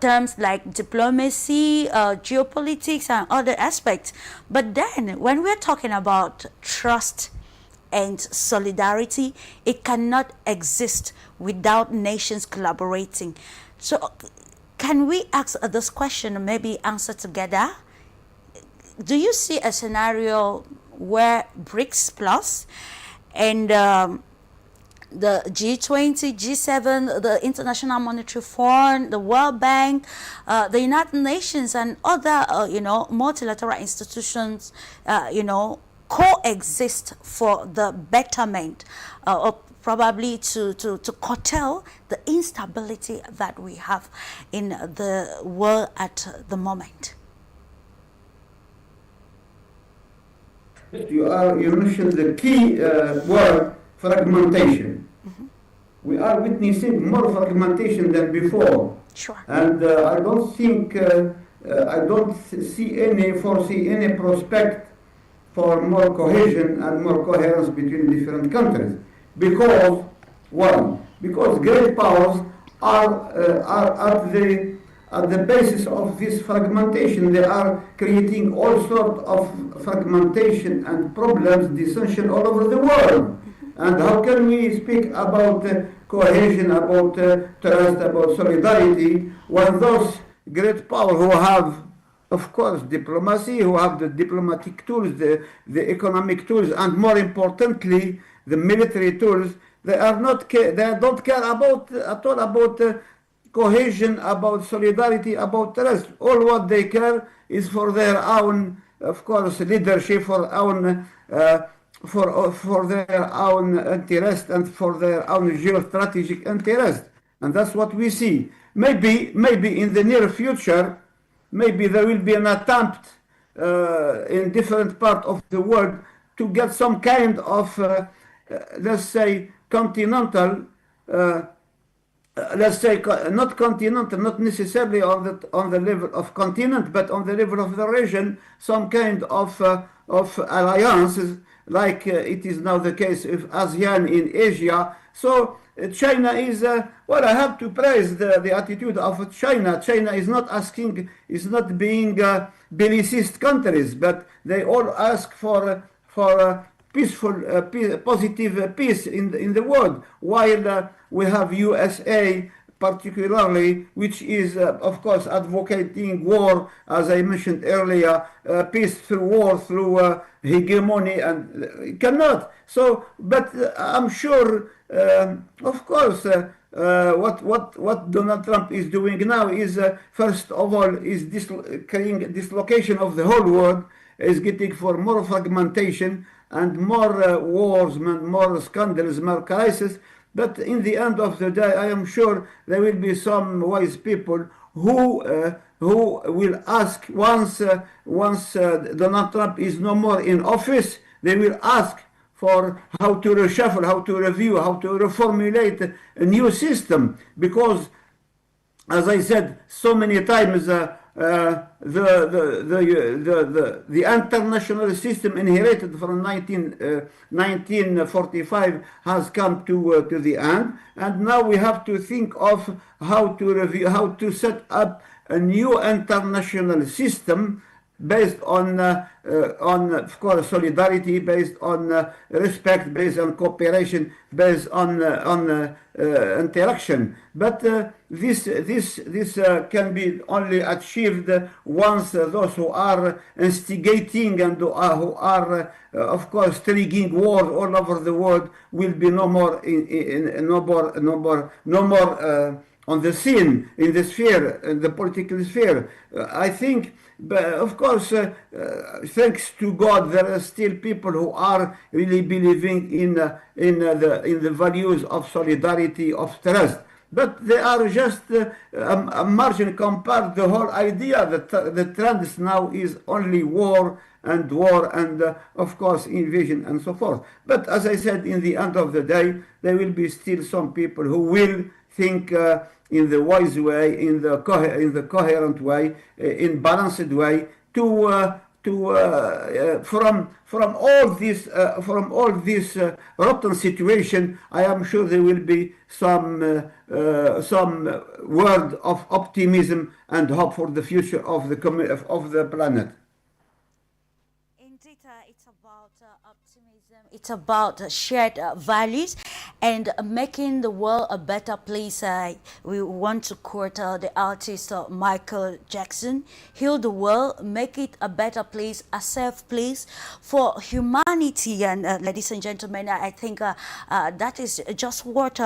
terms like diplomacy, geopolitics, and other aspects. But then, when we're talking about trust and solidarity, it cannot exist without nations collaborating. So can we ask this question and maybe answer together? Do you see a scenario where BRICS Plus and the G20, G7, the International Monetary Fund, the World Bank, the United Nations, and other multilateral institutions coexist for the betterment, or probably to curtail the instability that we have in the world at the moment? You mentioned the key word, fragmentation. We are witnessing more fragmentation than before. Sure. And I don't foresee any prospect for more cohesion and more coherence between different countries. Because great powers are at the basis of this fragmentation. They are creating all sorts of fragmentation and problems, dissension all over the world. And how can we speak about cohesion, about trust, about solidarity, when those great powers who have, of course, diplomacy, who have the diplomatic tools, the economic tools, and more importantly, the military tools, they don't care at all about cohesion, about solidarity, about trust. All what they care is for their own, of course, leadership, for their own interest and for their own geostrategic interest. And that's what we see. Maybe in the near future, maybe there will be an attempt in different parts of the world to get some kind of, let's say, continental let's say, not continent, not necessarily on the level of continent, but on the level of the region, some kind of alliances, like it is now the case with ASEAN in Asia. So China is, well, I have to praise the attitude of China. China is not asking, is not being bellicist countries, but they all ask for peaceful, positive peace in the world, while we have USA particularly, which is, of course, advocating war, as I mentioned earlier, peace through war, through hegemony, and cannot. So, but I'm sure, of course, what Donald Trump is doing now is, first of all, is creating dislocation of the whole world, is getting for more fragmentation and more wars, more scandals, more crises. But in the end of the day, I am sure there will be some wise people who will ask, once Donald Trump is no more in office, they will ask for how to reshuffle, how to review, how to reformulate a new system. Because, as I said so many times, the international system inherited from 1945 has come to the end, and now we have to think of how to review, how to set up a new international system based on of course, solidarity, based on respect, based on cooperation, based on interaction. But this can be only achieved once those who are instigating and who are of course, triggering war all over the world will be no more on the scene, in the sphere, in the political sphere. I think. But of course, thanks to God, there are still people who are really believing in the values of solidarity, of trust. But they are just a margin compared to the whole idea that the trend now is only war and of course invasion and so forth. But as I said, in the end of the day, there will be still some people who will think in the wise way, in the coherent way, in balanced way, from all this rotten situation. I am sure there will be some word of optimism and hope for the future of the planet. Indeed, it's about optimism. It's about shared values and making the world a better place. We want to quote the artist Michael Jackson: "Heal the world, make it a better place, a safe place for humanity." And ladies and gentlemen, I think that is just what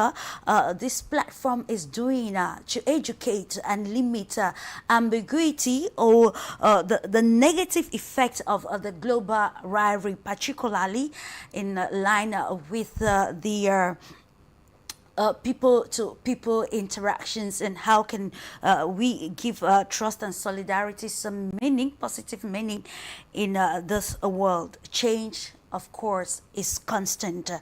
this platform is doing to educate and limit ambiguity or the negative effect of the global rivalry, particularly in line with the people-to-people interactions, and how can we give trust and solidarity some meaning, positive meaning in this world. Change, of course, is constant,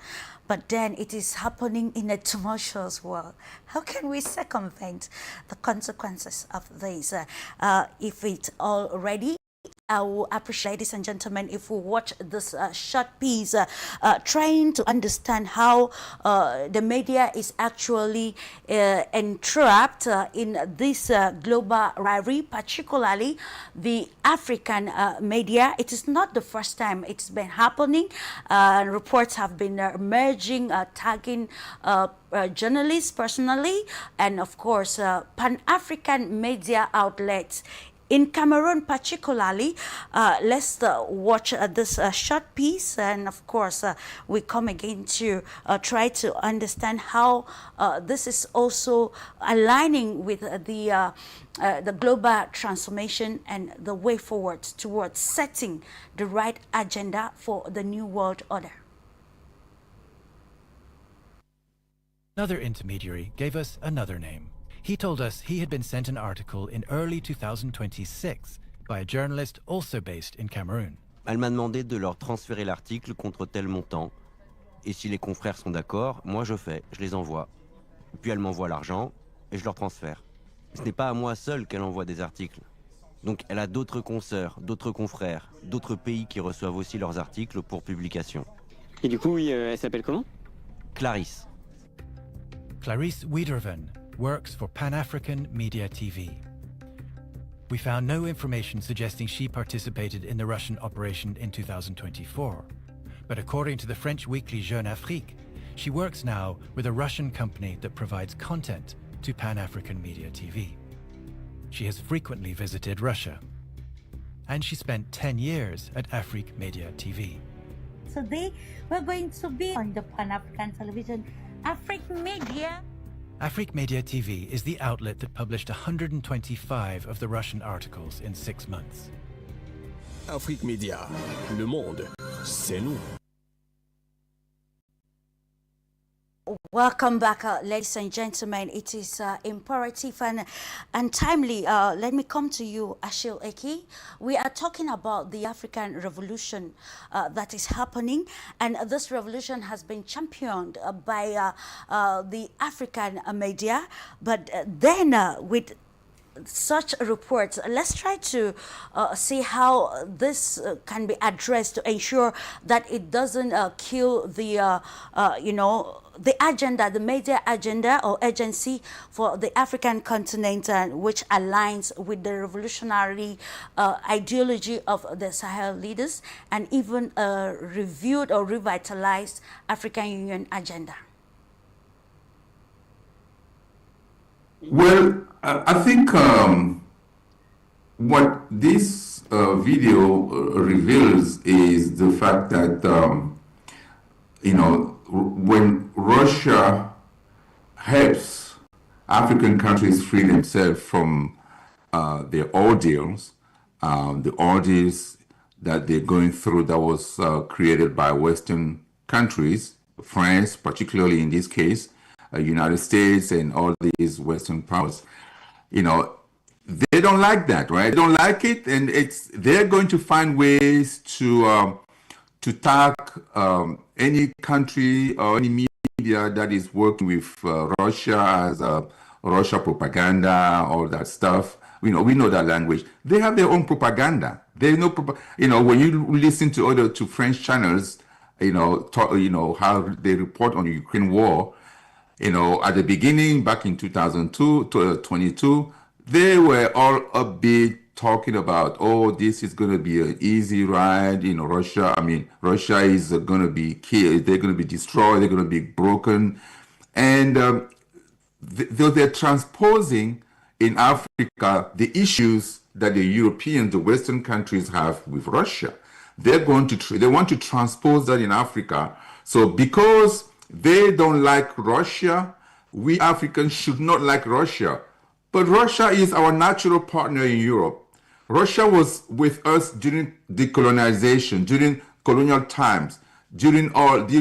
but then it is happening in a tumultuous world. How can we circumvent the consequences of this? If it's already, I will appreciate, ladies and gentlemen, if we watch this short piece, trying to understand how the media is actually entrapped in this global rivalry, particularly the African media. It is not the first time it's been happening. Reports have been emerging, tagging journalists personally, and of course, Pan-African media outlets. In Cameroon particularly, let's watch this short piece, and of course we come again to try to understand how this is also aligning with the global transformation and the way forward towards setting the right agenda for the new world order. Another intermediary gave us another name. He told us he had been sent an article in early 2026 by a journalist also based in Cameroon. Elle m'a demandé de leur transférer l'article contre tel montant. Et si les confrères sont d'accord, moi je les envoie. Puis elle m'envoie l'argent et je leur transfère. Ce n'est pas à moi seul qu'elle envoie des articles. Donc elle a d'autres consoeurs, d'autres confrères, d'autres pays qui reçoivent aussi leurs articles pour publication. Et du coup, oui, elle s'appelle comment? Clarisse. Clarisse WIYDORVEN works for Pan-African Media TV. We found no information suggesting she participated in the Russian operation in 2024. But according to the French weekly Jeune Afrique, she works now with a Russian company that provides content to Pan-African Media TV. She has frequently visited Russia. And she spent 10 years at Afrique Media TV. Today, we're going to be on the Pan-African television, Afrique Media. Afrique Media TV is the outlet that published 125 of the Russian articles in 6 months. Afrique Media, le monde, c'est nous. Welcome back, ladies and gentlemen. It is imperative and timely. Let me come to you, Achille Eki. We are talking about the African revolution that is happening, and this revolution has been championed by the African media. But then with such reports, let's try to see how this can be addressed to ensure that it doesn't kill the, the agenda, the major agenda or agency for the African continent, which aligns with the revolutionary ideology of the Sahel leaders, and even a reviewed or revitalized African Union agenda. Well, I think what this video reveals is the fact that, when Russia helps African countries free themselves from their ordeals, the ordeals that they're going through that was created by Western countries, France particularly in this case, United States and all these Western powers, they don't like that, right? They don't like it, and they're going to find ways to tag any country or any media that is working with Russia as Russia propaganda, all that stuff. We know that language. They have their own propaganda. They know, when you listen to French channels, how they report on the Ukraine war. At the beginning, back in 2022, they were all upbeat, talking about, this is going to be an easy ride. Russia is going to be killed. They're going to be destroyed. They're going to be broken. And they're transposing in Africa the issues that the Europeans, the Western countries have with Russia. They want to transpose that in Africa. So because they don't like Russia, we Africans should not like Russia. But Russia is our natural partner in Europe. Russia was with us during decolonization, during colonial times, during the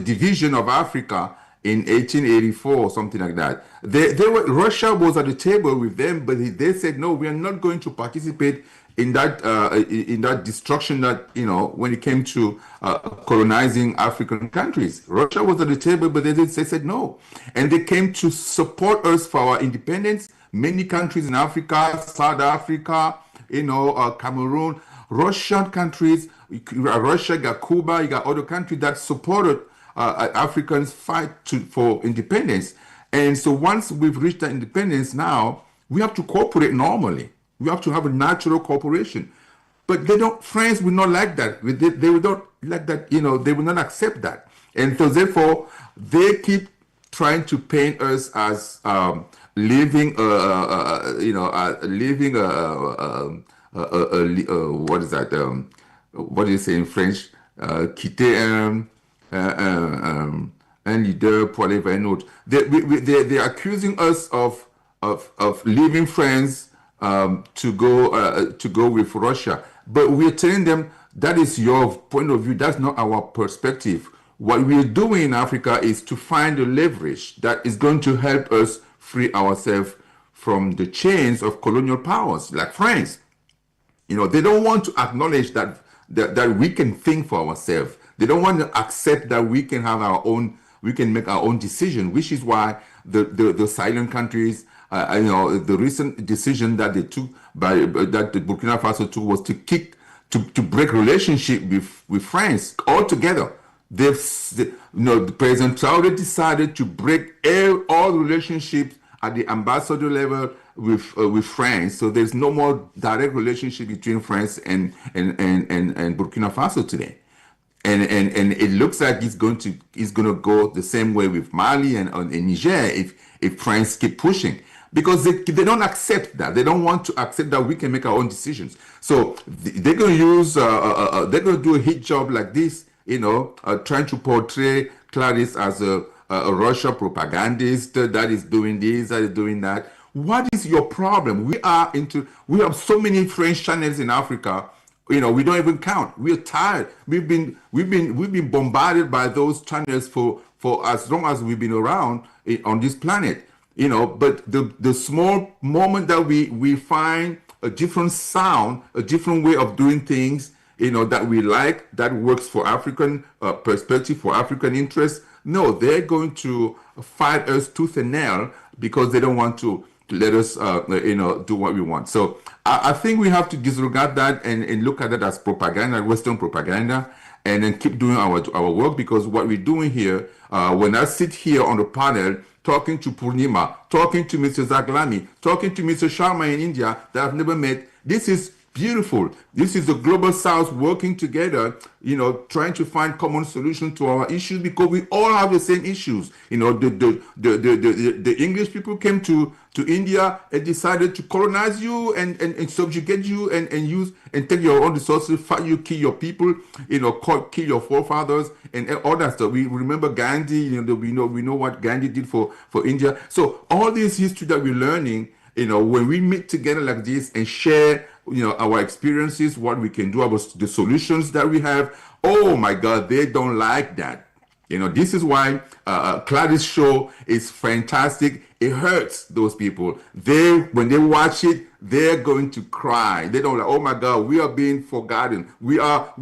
division of Africa in 1884 or something like that. Russia was at the table with them, but they said, no, we are not going to participate in that destruction that, when it came to colonizing African countries. Russia was at the table, but they said no. And they came to support us for our independence. Many countries in Africa, South Africa, Cameroon, Russian countries, Russia, you got Cuba, you got other countries that supported Africans fight for independence. And so once we've reached that independence now, we have to cooperate normally. We have to have a natural cooperation. But France will not like that. They will not like that, they will not accept that. And so therefore, they keep trying to paint us as living, what is that? What do you say in French? Quitter un leader pour aller vers un autre. They're accusing us of leaving France to go with Russia, but we're telling them that is your point of view. That's not our perspective. What we're doing in Africa is to find a leverage that is going to help us free ourselves from the chains of colonial powers like France. They don't want to acknowledge that we can think for ourselves, They don't want to accept that we can have our own, we can make our own decision, which is why the silent countries, the recent decision that they took that the Burkina Faso took was to break relationship with France altogether. President Traoré decided to break all relationships at the ambassador level with France. So there's no more direct relationship between France and Burkina Faso today. And it looks like it's going to go the same way with Mali and Niger if France keep pushing, because they don't accept that. They don't want to accept that we can make our own decisions. So they're going to use they're going to do a hit job like this, trying to portray Clarisse as a Russia propagandist that is doing this, that is doing that. What is your problem? We have so many French channels in Africa. We don't even count. We're tired. We've been bombarded by those channels for as long as we've been around on this planet. But the small moment that we find a different sound, a different way of doing things, that we like, that works for African perspective, for African interests. No, they're going to fight us tooth and nail because they don't want to let us, do what we want. So I think we have to disregard that and look at it as propaganda, Western propaganda, and then keep doing our work, because what we're doing here, when I sit here on the panel talking to Purnima, talking to Mr. ZAGHLAMI, talking to Mr. Sharma in India that I've never met, this is beautiful. This is the global South working together, trying to find common solutions to our issues, because we all have the same issues. The English people came to India and decided to colonize you and subjugate you and use and take your own resources, fight you, kill your people, kill your forefathers and all that stuff. We remember Gandhi, we know what Gandhi did for India. So all this history that we're learning, when we meet together like this and share our experiences, what we can do, about the solutions that we have. Oh my God, they don't like that. This is why Clarisse show is fantastic. It hurts those people. When they watch it, they're going to cry. They don't like, oh my God, we are being forgotten. We are.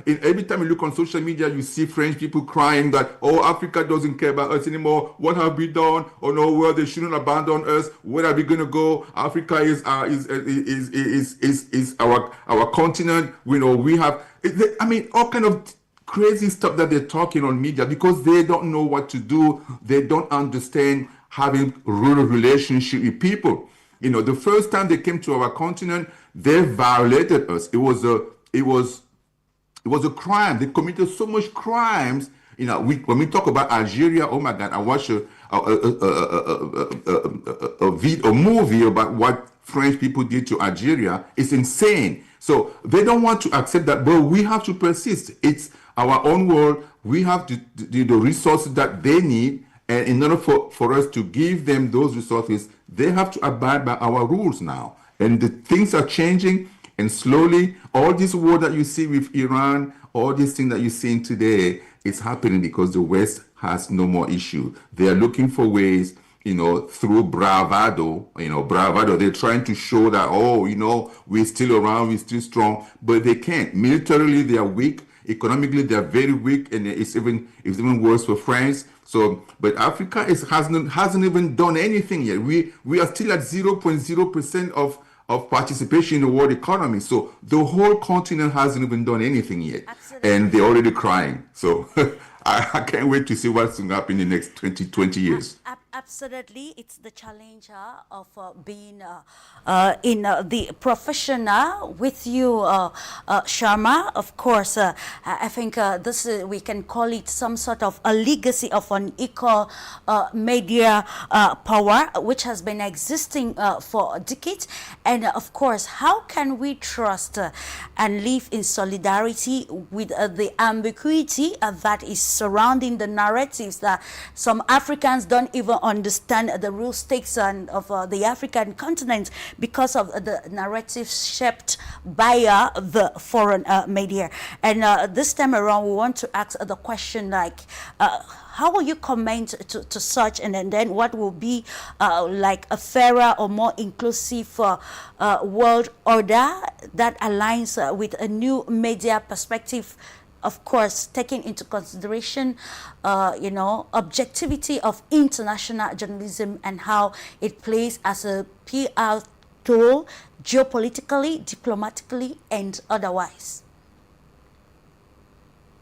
Every time you look on social media, you see French people crying that, oh, Africa doesn't care about us anymore. What have we done? Oh no, well, they shouldn't abandon us. Where are we going to go? Africa is our continent. We have. All kind of crazy stuff that they're talking on media, because they don't know what to do. They don't understand having rural relationship with people. The first time they came to our continent, they violated us. It was a crime. They committed so much crimes. When we talk about Algeria, oh my God, I watched a movie about what French people did to Algeria. It's insane. So they don't want to accept that, but we have to persist. It's our own world. We have the resources that they need. And in order for us to give them those resources, they have to abide by our rules now. And the things are changing, and slowly, all this war that you see with Iran, all these things that you're seeing today, is happening because the West has no more issue. They are looking for ways, through bravado, they're trying to show that, we're still around, we're still strong, but they can't. Militarily, they are weak. Economically, they are very weak, and it's even worse for France. So, but Africa hasn't even done anything yet. We are still at 0.0% of participation in the world economy. So the whole continent hasn't even done anything yet. Absolutely. And they're already crying. So I can't wait to see what's going to happen in the next 20 years. Absolutely. It's the challenge of being in the profession with you, Sharma. Of course, I think this we can call it some sort of a legacy of an equal media power, which has been existing for decades. And of course, how can we trust and live in solidarity with the ambiguity that is surrounding the narratives that some Africans don't even understand the real stakes of the African continent because of the narrative shaped by the foreign media. And this time around, we want to ask the question like, how will you comment to such, and then what will be like a fairer or more inclusive world order that aligns with a new media perspective of course, taking into consideration, objectivity of international journalism and how it plays as a PR tool, geopolitically, diplomatically, and otherwise?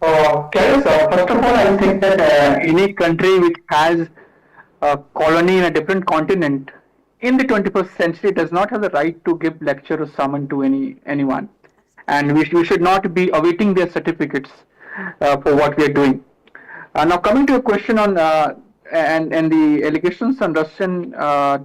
Clarisse, first of all, I think that any country which has a colony in a different continent in the 21st century does not have the right to give lecture or summon to anyone, and we should not be awaiting their certificates for what we are doing. Now, coming to a question on and the allegations on Russian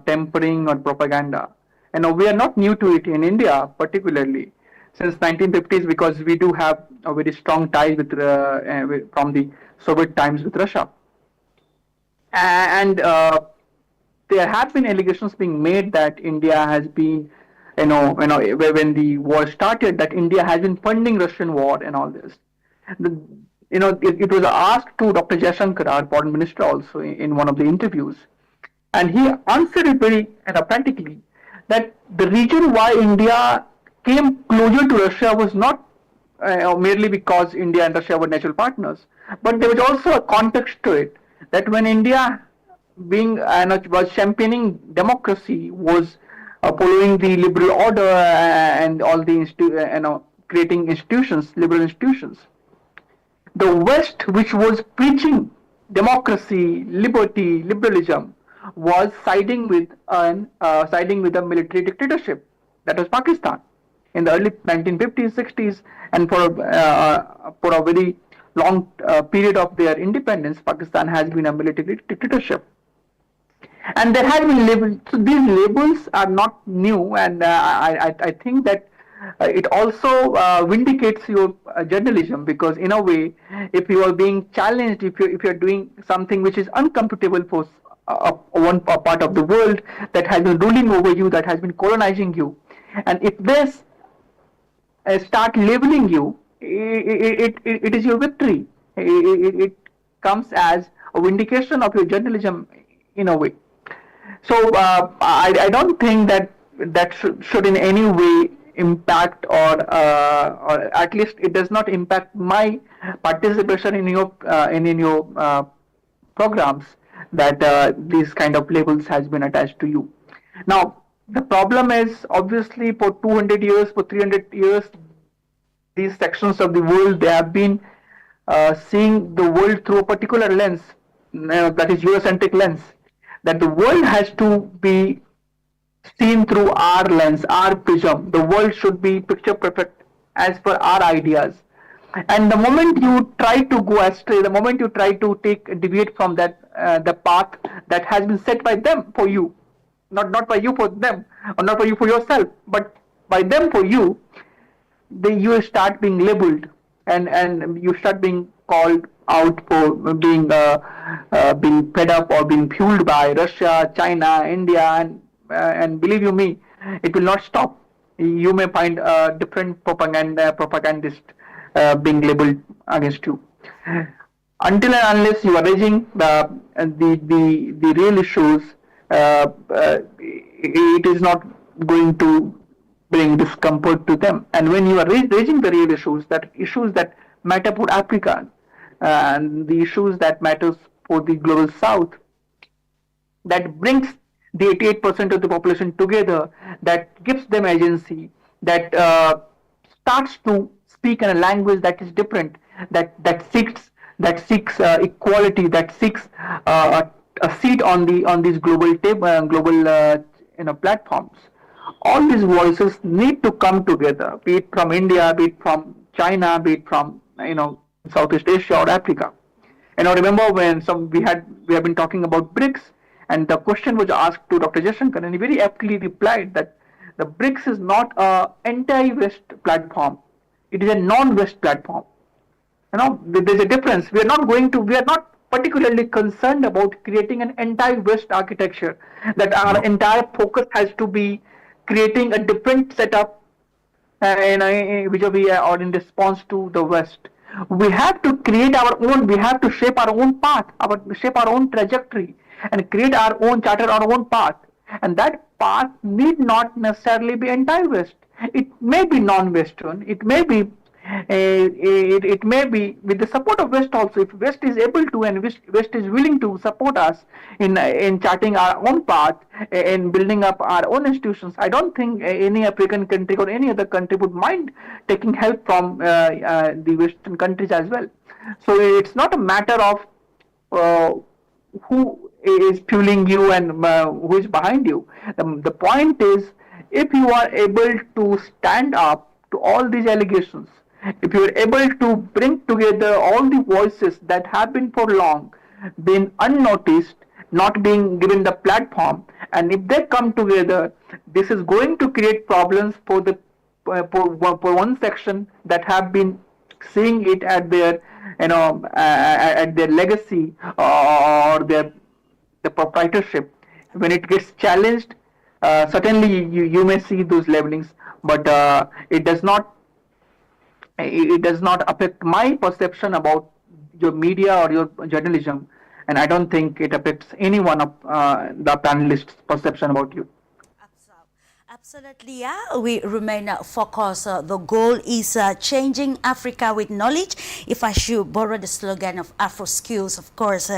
tempering or propaganda, we are not new to it in India, particularly since 1950s, because we do have a very strong ties with from the Soviet times with Russia, and there have been allegations being made that India has been, when the war started, that India has been funding Russian war and all this. It was asked to Dr. Jaishankar, our foreign minister, also in one of the interviews, and he answered it very practically that the reason why India came closer to Russia was not merely because India and Russia were natural partners, but there was also a context to it, that when India was championing democracy, was following the liberal order and all the creating institutions, liberal institutions, the West, which was preaching democracy, liberty, liberalism, was siding with a military dictatorship, that was Pakistan, in the early 1950s, 60s, and for a very long period of their independence, Pakistan has been a military dictatorship. And there has been labels. So these labels are not new, and I think that it also vindicates your journalism, because in a way, if you are being challenged, if you're doing something which is uncomfortable for one part of the world that has been ruling over you, that has been colonizing you, and if this start labeling you, it is your victory. It comes as a vindication of your journalism in a way. So I don't think that should in any way impact or at least it does not impact my participation in your programs, that these kind of labels has been attached to you. Now, the problem is, obviously, for 200 years, for 300 years, these sections of the world, they have been seeing the world through a particular lens, that is Eurocentric lens, that the world has to be seen through our lens, our prism. The world should be picture perfect as per our ideas. And the moment you try to go astray, the moment you try to deviate from that, the path that has been set by them for you, not by you for them, or not by you for yourself, but by them for you, you start being labeled, and you start being called out for being fed up or being fueled by Russia, China, India, and believe you me, it will not stop. You may find different propagandist being labeled against you. Until and unless you are raising the real issues, it is not going to bring discomfort to them. And when you are raising the real issues that matter for Africa, and the issues that matters for the global South, that brings the 88% of the population together, that gives them agency, that starts to speak in a language that is different, that seeks equality, that seeks a seat on these global platforms. All these voices need to come together, be it from India, be it from China, be it from Southeast Asia or Africa. And I remember when we have been talking about BRICS, and the question was asked to Dr. Jaishankar, and he very aptly replied that the BRICS is not an anti-West platform; it is a non-West platform. There's a difference. We are not particularly concerned about creating an anti-West architecture, that our entire focus has to be creating a different setup vis-a-vis or in response to the West. We have to create our own, we have to shape our own path, shape our own trajectory, and create our own charter, our own path. And that path need not necessarily be anti-West. It may be non-Western, it may be It may be with the support of West also. If West is able to and West is willing to support us in charting our own path, in building up our own institutions, I don't think any African country or any other country would mind taking help from the Western countries as well. So it's not a matter of who is fueling you and who is behind you. The point is, if you are able to stand up to all these allegations, if you are able to bring together all the voices that have been for long been unnoticed, not being given the platform, and if they come together, this is going to create problems for the for one section that have been seeing it at their at their legacy or their the proprietorship. When it gets challenged, certainly you may see those levelings, but it does not affect my perception about your media or your journalism, and I don't think it affects any one of the panelists' perception about you. Absolutely, yeah. We remain focused. The goal is changing Africa with knowledge. If I should borrow the slogan of Afro Skills, of course,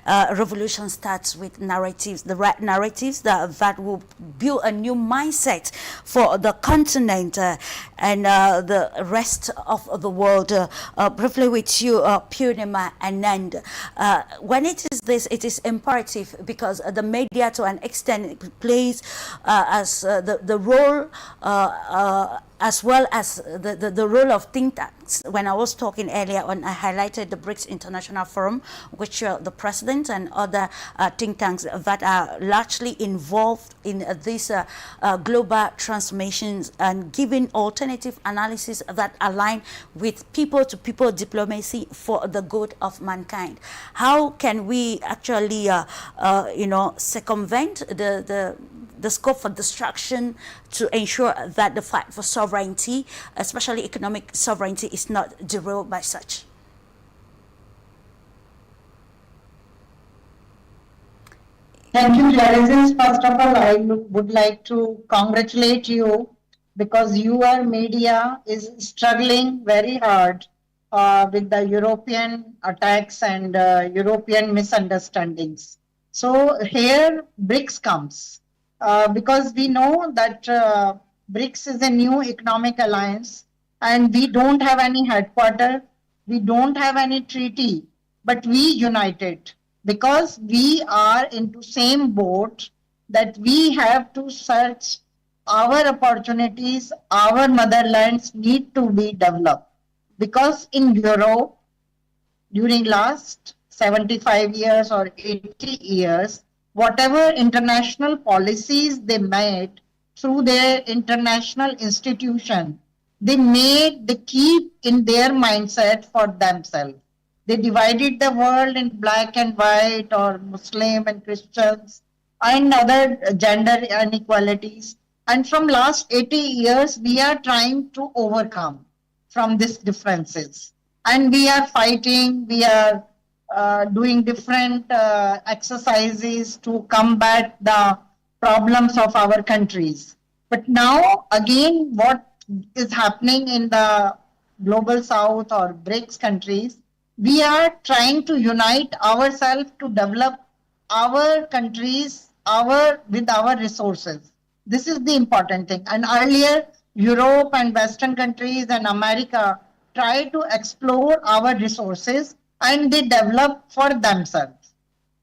revolution starts with narratives, the right narratives that will build a new mindset for the continent and the rest of the world. Briefly with you, Purnima and ANAND. When it is this, it is imperative because the media to an extent plays as the role as well as the role of think tanks. When I was talking earlier on, I highlighted the BRICS International Forum, which the president and other think tanks that are largely involved in these global transformations and giving alternative analysis that align with people-to-people diplomacy for the good of mankind. How can we actually, circumvent the scope for destruction to ensure that the fight for sovereignty, especially economic sovereignty, is not derailed by such? Thank you, Clarisse. First of all, I would like to congratulate you because your media is struggling very hard with the European attacks and European misunderstandings. So here BRICS comes. Because we know that BRICS is a new economic alliance and we don't have any headquarter, we don't have any treaty, but we united because we are into same boat that we have to search our opportunities, our motherlands need to be developed. Because in Europe, during last 75 years or 80 years, whatever international policies they made through their international institution, they keep in their mindset for themselves. They divided the world in black and white or Muslim and Christians and other gender inequalities. And from last 80 years, we are trying to overcome from these differences. And we are fighting, we are doing different exercises to combat the problems of our countries. But now, again, what is happening in the global south or BRICS countries, we are trying to unite ourselves to develop our countries with our resources. This is the important thing. And earlier, Europe and Western countries and America try to explore our resources and they develop for themselves.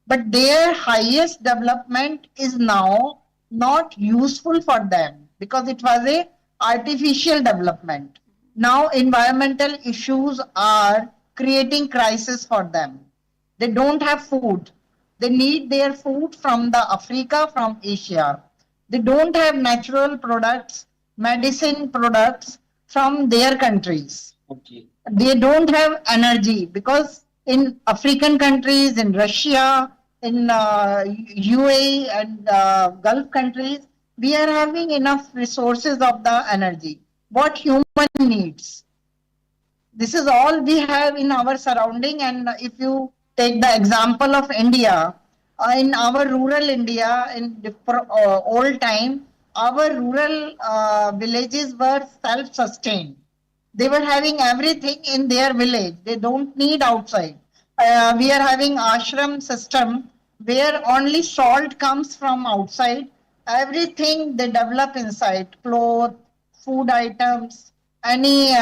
But their highest development is now not useful for them because it was a artificial development. Now environmental issues are creating crisis for them. They don't have food. They need their food from the Africa, from Asia. They don't have natural products, medicine products from their countries. Okay. They don't have energy because in African countries, in Russia, in UAE and Gulf countries, we are having enough resources of the energy. What human needs. This is all we have in our surrounding. And if you take the example of India, in our rural India, in old time, our rural villages were self-sustained. They were having everything in their village. They don't need outside. We are having ashram system where only salt comes from outside. Everything they develop inside, clothes, food items, any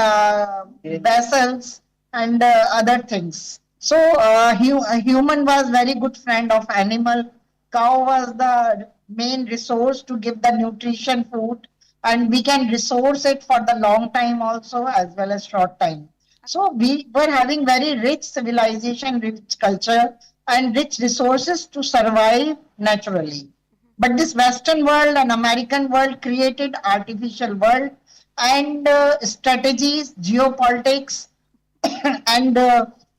vessels and other things. So a human was very good friend of animal. Cow was the main resource to give the nutrition food, and we can resource it for the long time also as well as short time. So we were having very rich civilization, rich culture and rich resources to survive naturally. But this Western world and American world created artificial world and strategies, geopolitics and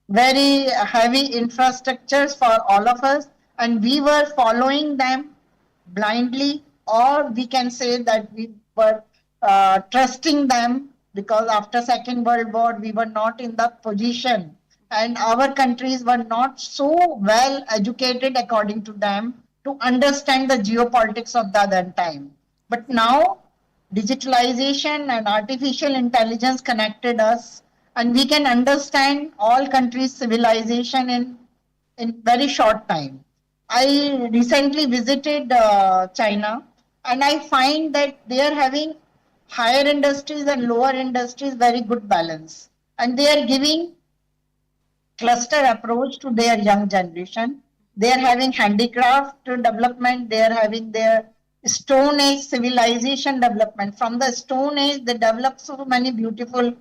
very heavy infrastructures for all of us. And we were following them blindly, or we can say that we were trusting them, because after Second World War, we were not in the position and our countries were not so well educated according to them to understand the geopolitics of the other time. But now digitalization and artificial intelligence connected us, and we can understand all countries' civilization in very short time. I recently visited China, and I find that they are having higher industries and lower industries very good balance, and they are giving cluster approach to their young generation. They are having handicraft development. They are having their Stone Age civilization development. From the Stone Age, they develop so many beautiful,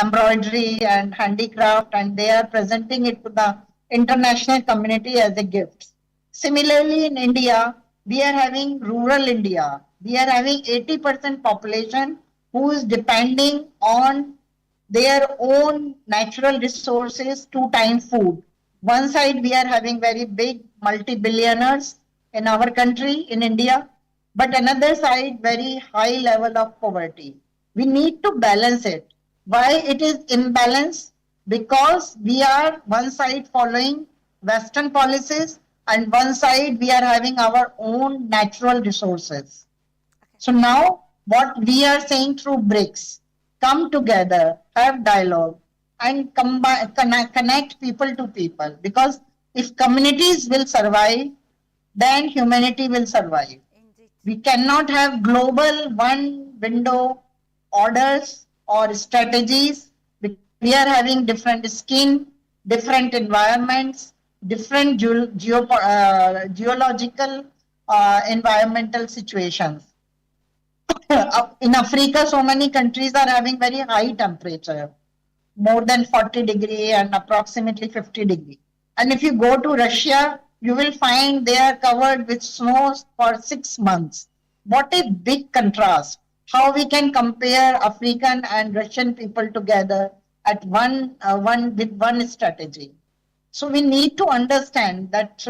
embroidery and handicraft, and they are presenting it to the international community as a gift. Similarly, in India, we are having rural India. We are having 80% population who is depending on their own natural resources to time food. One side, we are having very big multi-billionaires in our country, in India, but another side, very high level of poverty. We need to balance it. Why it is imbalance? Because we are one side following Western policies and one side we are having our own natural resources. So now what we are saying through BRICS, come together, have dialogue and connect people to people, because if communities will survive, then humanity will survive. We cannot have global one window orders or strategies. We are having different skin, different environments, different geological environmental situations. In Africa, so many countries are having very high temperature, more than 40 degree and approximately 50 degree. And if you go to Russia, you will find they are covered with snow for 6 months. What a big contrast. How we can compare African and Russian people together at one strategy. So we need to understand that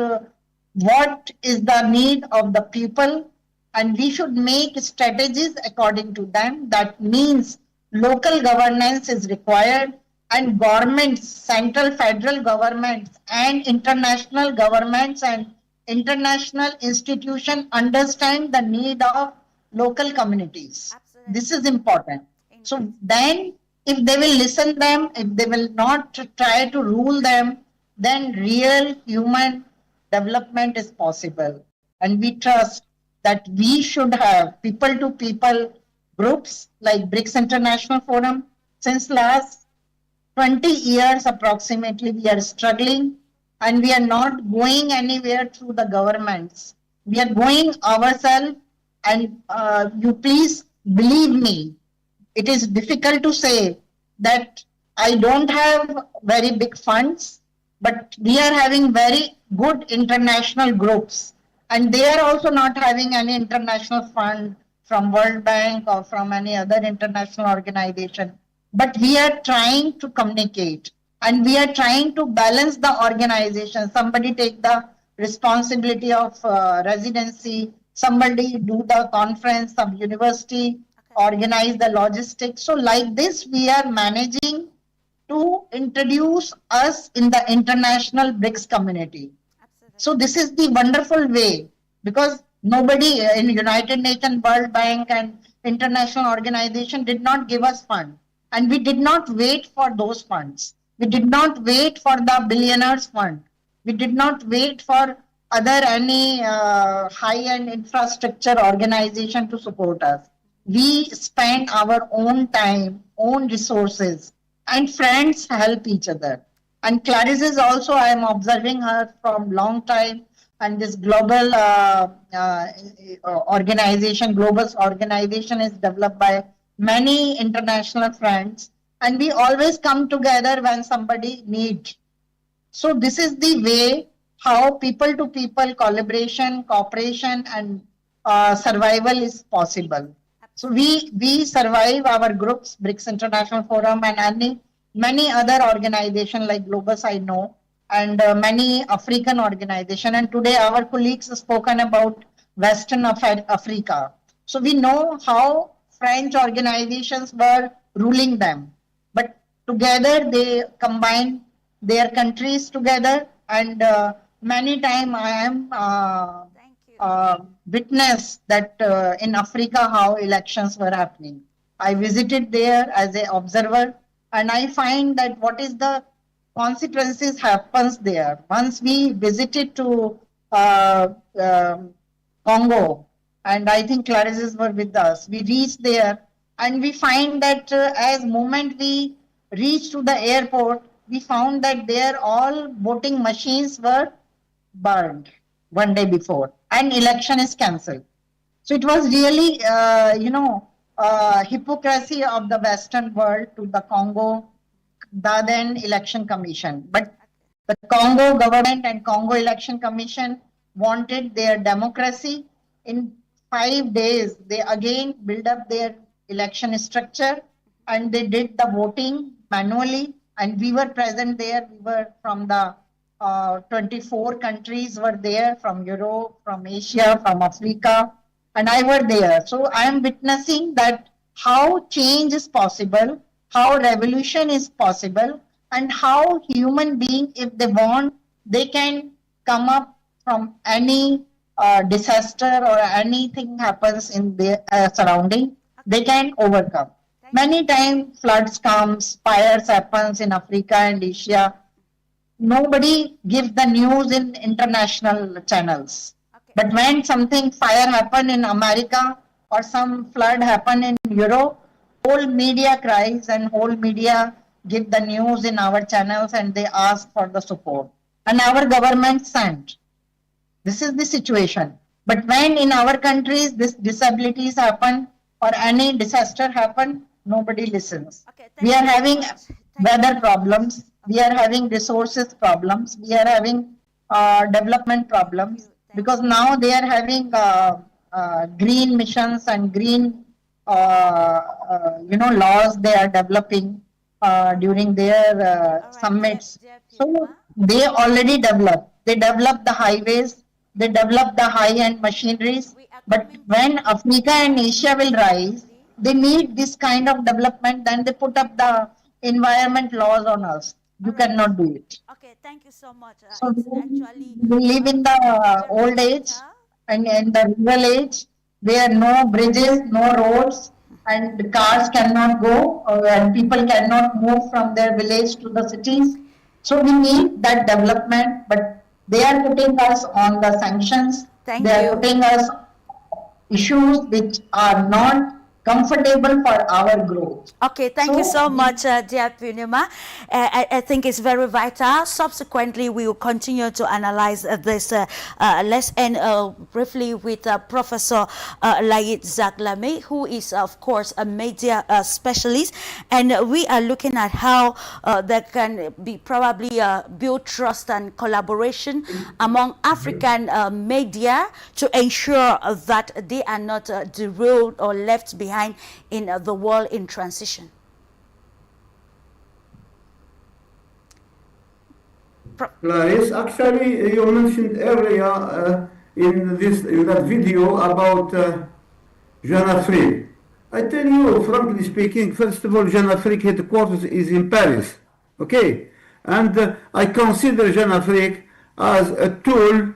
what is the need of the people, and we should make strategies according to them. That means local governance is required, and governments, central federal governments and international governments and international institutions understand the need of local communities. Absolutely. This is important. Indeed. So then if they will listen them, if they will not try to rule them, then real human development is possible. And we trust that we should have people-to-people groups like BRICS International Forum. Since last 20 years approximately, we are struggling and we are not going anywhere through the governments. We are going ourselves, and you please believe me, it is difficult to say that I don't have very big funds, but we are having very good international groups, and they are also not having any international fund from World Bank or from any other international organization. But we are trying to communicate and we are trying to balance the organization. Somebody take the responsibility of residency, somebody do the conference, some university organize the logistics. So like this, we are managing to introduce us in the international BRICS community. Absolutely. So this is the wonderful way, because nobody in United Nations, World Bank and international organization did not give us funds. And we did not wait for those funds. We did not wait for the billionaires fund. We did not wait for other any high-end infrastructure organization to support us. We spent our own time, own resources, and friends help each other. And Clarisse is also, I am observing her from long time, and this global organization, global organization is developed by many international friends, and we always come together when somebody needs. So this is the way how people to people collaboration, cooperation, and survival is possible. So we survive our groups, BRICS International Forum, and many other organizations like Globus I know, and many African organizations. And today our colleagues have spoken about Western Africa. So we know how French organizations were ruling them, but together they combine their countries together, and many times I am witness that in Africa how elections were happening. I visited there as an observer, and I find that what is the consequences happens there. Once we visited to Congo, and I think Clarisse were with us. We reached there, and we find that as moment we reached to the airport, we found that there all voting machines were burned one day before, and election is cancelled. So it was really, hypocrisy of the Western world to the Congo, the then election commission. But the Congo government and Congo election commission wanted their democracy. In 5 days, they again built up their election structure, and they did the voting manually. And we were present there. We were from the 24 countries were there, from Europe, from Asia, from Africa, and I were there. So I am witnessing that how change is possible, how revolution is possible, and how human beings, if they want, they can come up from any disaster or anything happens in their surrounding, they can overcome. Many times floods comes, fires happens in Africa and Asia. Nobody gives the news in international channels. But when something fire happen in America or some flood happen in Europe, whole media cries and whole media give the news in our channels, and they ask for the support. And our government sent. This is the situation. But when in our countries this disabilities happen or any disaster happen, nobody listens. We are having weather problems. We are having resources problems. We are having development problems, because now they are having green missions and green laws they are developing during their summits. So they already developed. They developed the highways. They developed the high-end machineries. But when Africa and Asia will rise, they need this kind of development. Then they put up the environment laws on us. You cannot do it. Okay, thank you so much. So we live in the old age and in the rural age, where no bridges, no roads, and the cars cannot go, and people cannot move from their village to the cities. So we need that development, but they are putting us on the sanctions. They are putting us issues which are not comfortable for our growth. Okay, thank you so much, dear Purnima. I think it's very vital. Subsequently, we will continue to analyze this. Let's end briefly with Professor LAEED ZAGHLAMI, who is, of course, a media specialist. And we are looking at how there can be probably build trust and collaboration among African media to ensure that they are not derailed or left behind in the world in transition. Clarisse, actually, you mentioned earlier in that video about Jeune Afrique. I tell you, frankly speaking, first of all, Jeune Afrique headquarters is in Paris, okay? And I consider Jeune Afrique as a tool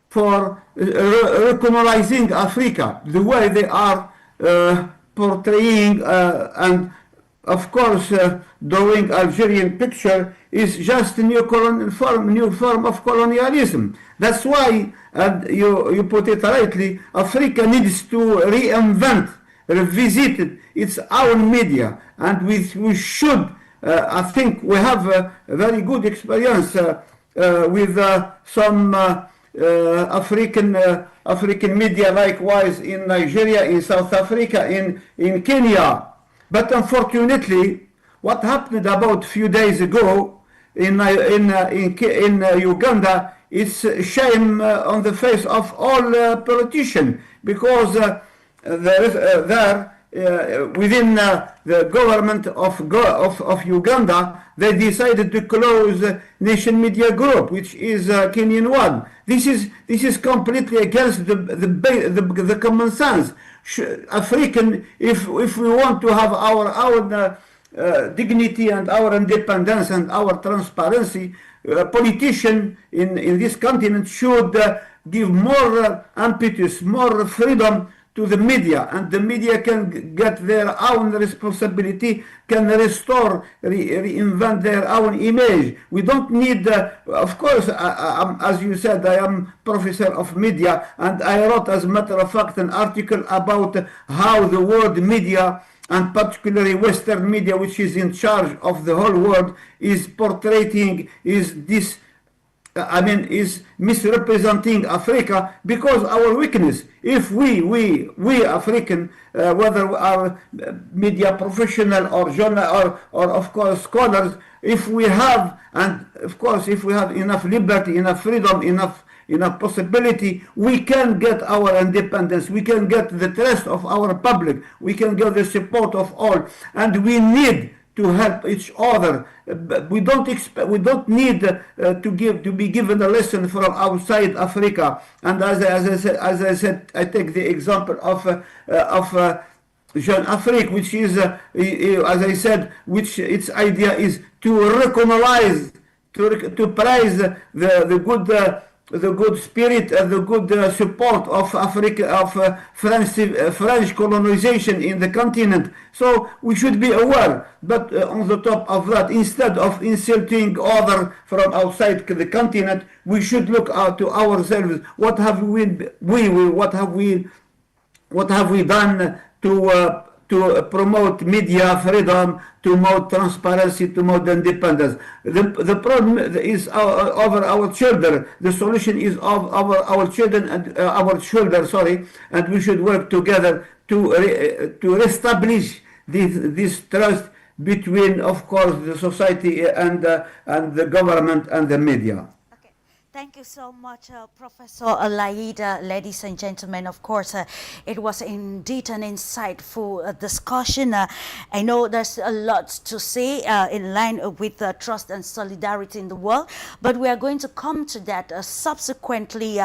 for recognizing Africa, the way they are portraying and of course drawing Algerian picture is just a new form of colonialism. That's why, and you put it rightly, Africa needs to reinvent, revisit its own media, and we should. I think we have a very good experience with some African media, likewise in Nigeria, in South Africa, in Kenya. But unfortunately, what happened about a few days ago in Uganda is a shame on the face of all politicians, because within the government of Uganda, they decided to close Nation Media Group, which is Kenyan one. This is completely against the common sense. African, if we want to have our own dignity and our independence and our transparency, politicians in this continent should give more impetus, more freedom to the media, and the media can get their own responsibility, can restore, reinvent their own image. We don't need, of course, as you said, I am professor of media, and I wrote, as a matter of fact, an article about how the world media, and particularly Western media, which is in charge of the whole world, is portraying, is misrepresenting Africa, because our weakness, if we African, whether we are media professional or journal or of course scholars, if we have, and of course if we have enough liberty, enough freedom, enough possibility, we can get our independence, we can get the trust of our public, we can get the support of all, and we need to help each other. We don't need to be given a lesson from outside Africa. And as I said, I take the example of Jeune Afrique, which is, as I said, which its idea is to recognize, to praise the good spirit and the good support of Africa, of French colonization in the continent. So we should be aware. But on the top of that, instead of insulting other from outside the continent, we should look out to ourselves. What have we done to promote media freedom, to promote transparency, to promote independence? The problem is over our children. The solution is over our children and our shoulders. And we should work together to establish this trust between, of course, the society and the government and the media. Thank you so much, Professor LAEED. Ladies and gentlemen, of course, it was indeed an insightful discussion. I know there's a lot to say in line with trust and solidarity in the world, but we are going to come to that subsequently.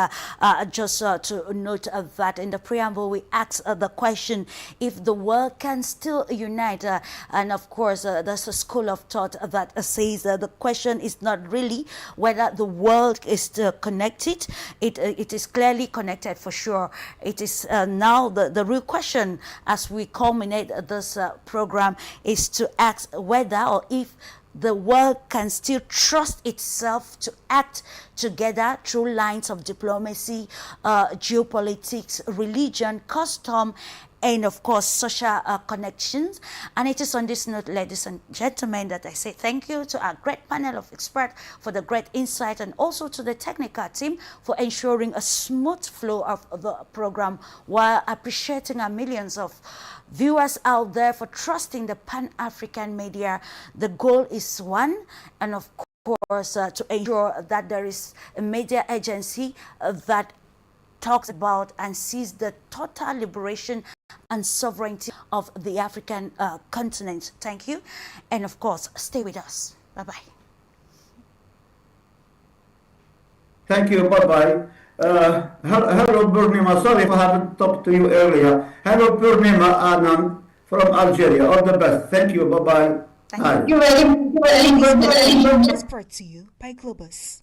Just to note that in the preamble, we asked the question if the world can still unite. And of course, there's a school of thought that says the question is not really whether the world is connected. It is clearly connected for sure. It is now the real question as we culminate this program is to ask whether or if the world can still trust itself to act together through lines of diplomacy, geopolitics, religion, custom, and of course social connections. And it is on this note, ladies and gentlemen, that I say thank you to our great panel of experts for the great insight, and also to the technical team for ensuring a smooth flow of the program, while appreciating our millions of viewers out there for trusting the Pan-African media. The goal is one, and of course to ensure that there is a media agency that talks about and sees the total liberation and sovereignty of the African continent. Thank you. And of course, stay with us. Bye-bye. Thank you. Bye-bye. Hello, Purnima. Sorry if I haven't talked to you earlier. Hello, Purnima, Anand from Algeria. All the best. Thank you. Bye-bye. Thank you. Very good. Brought to you by Globus.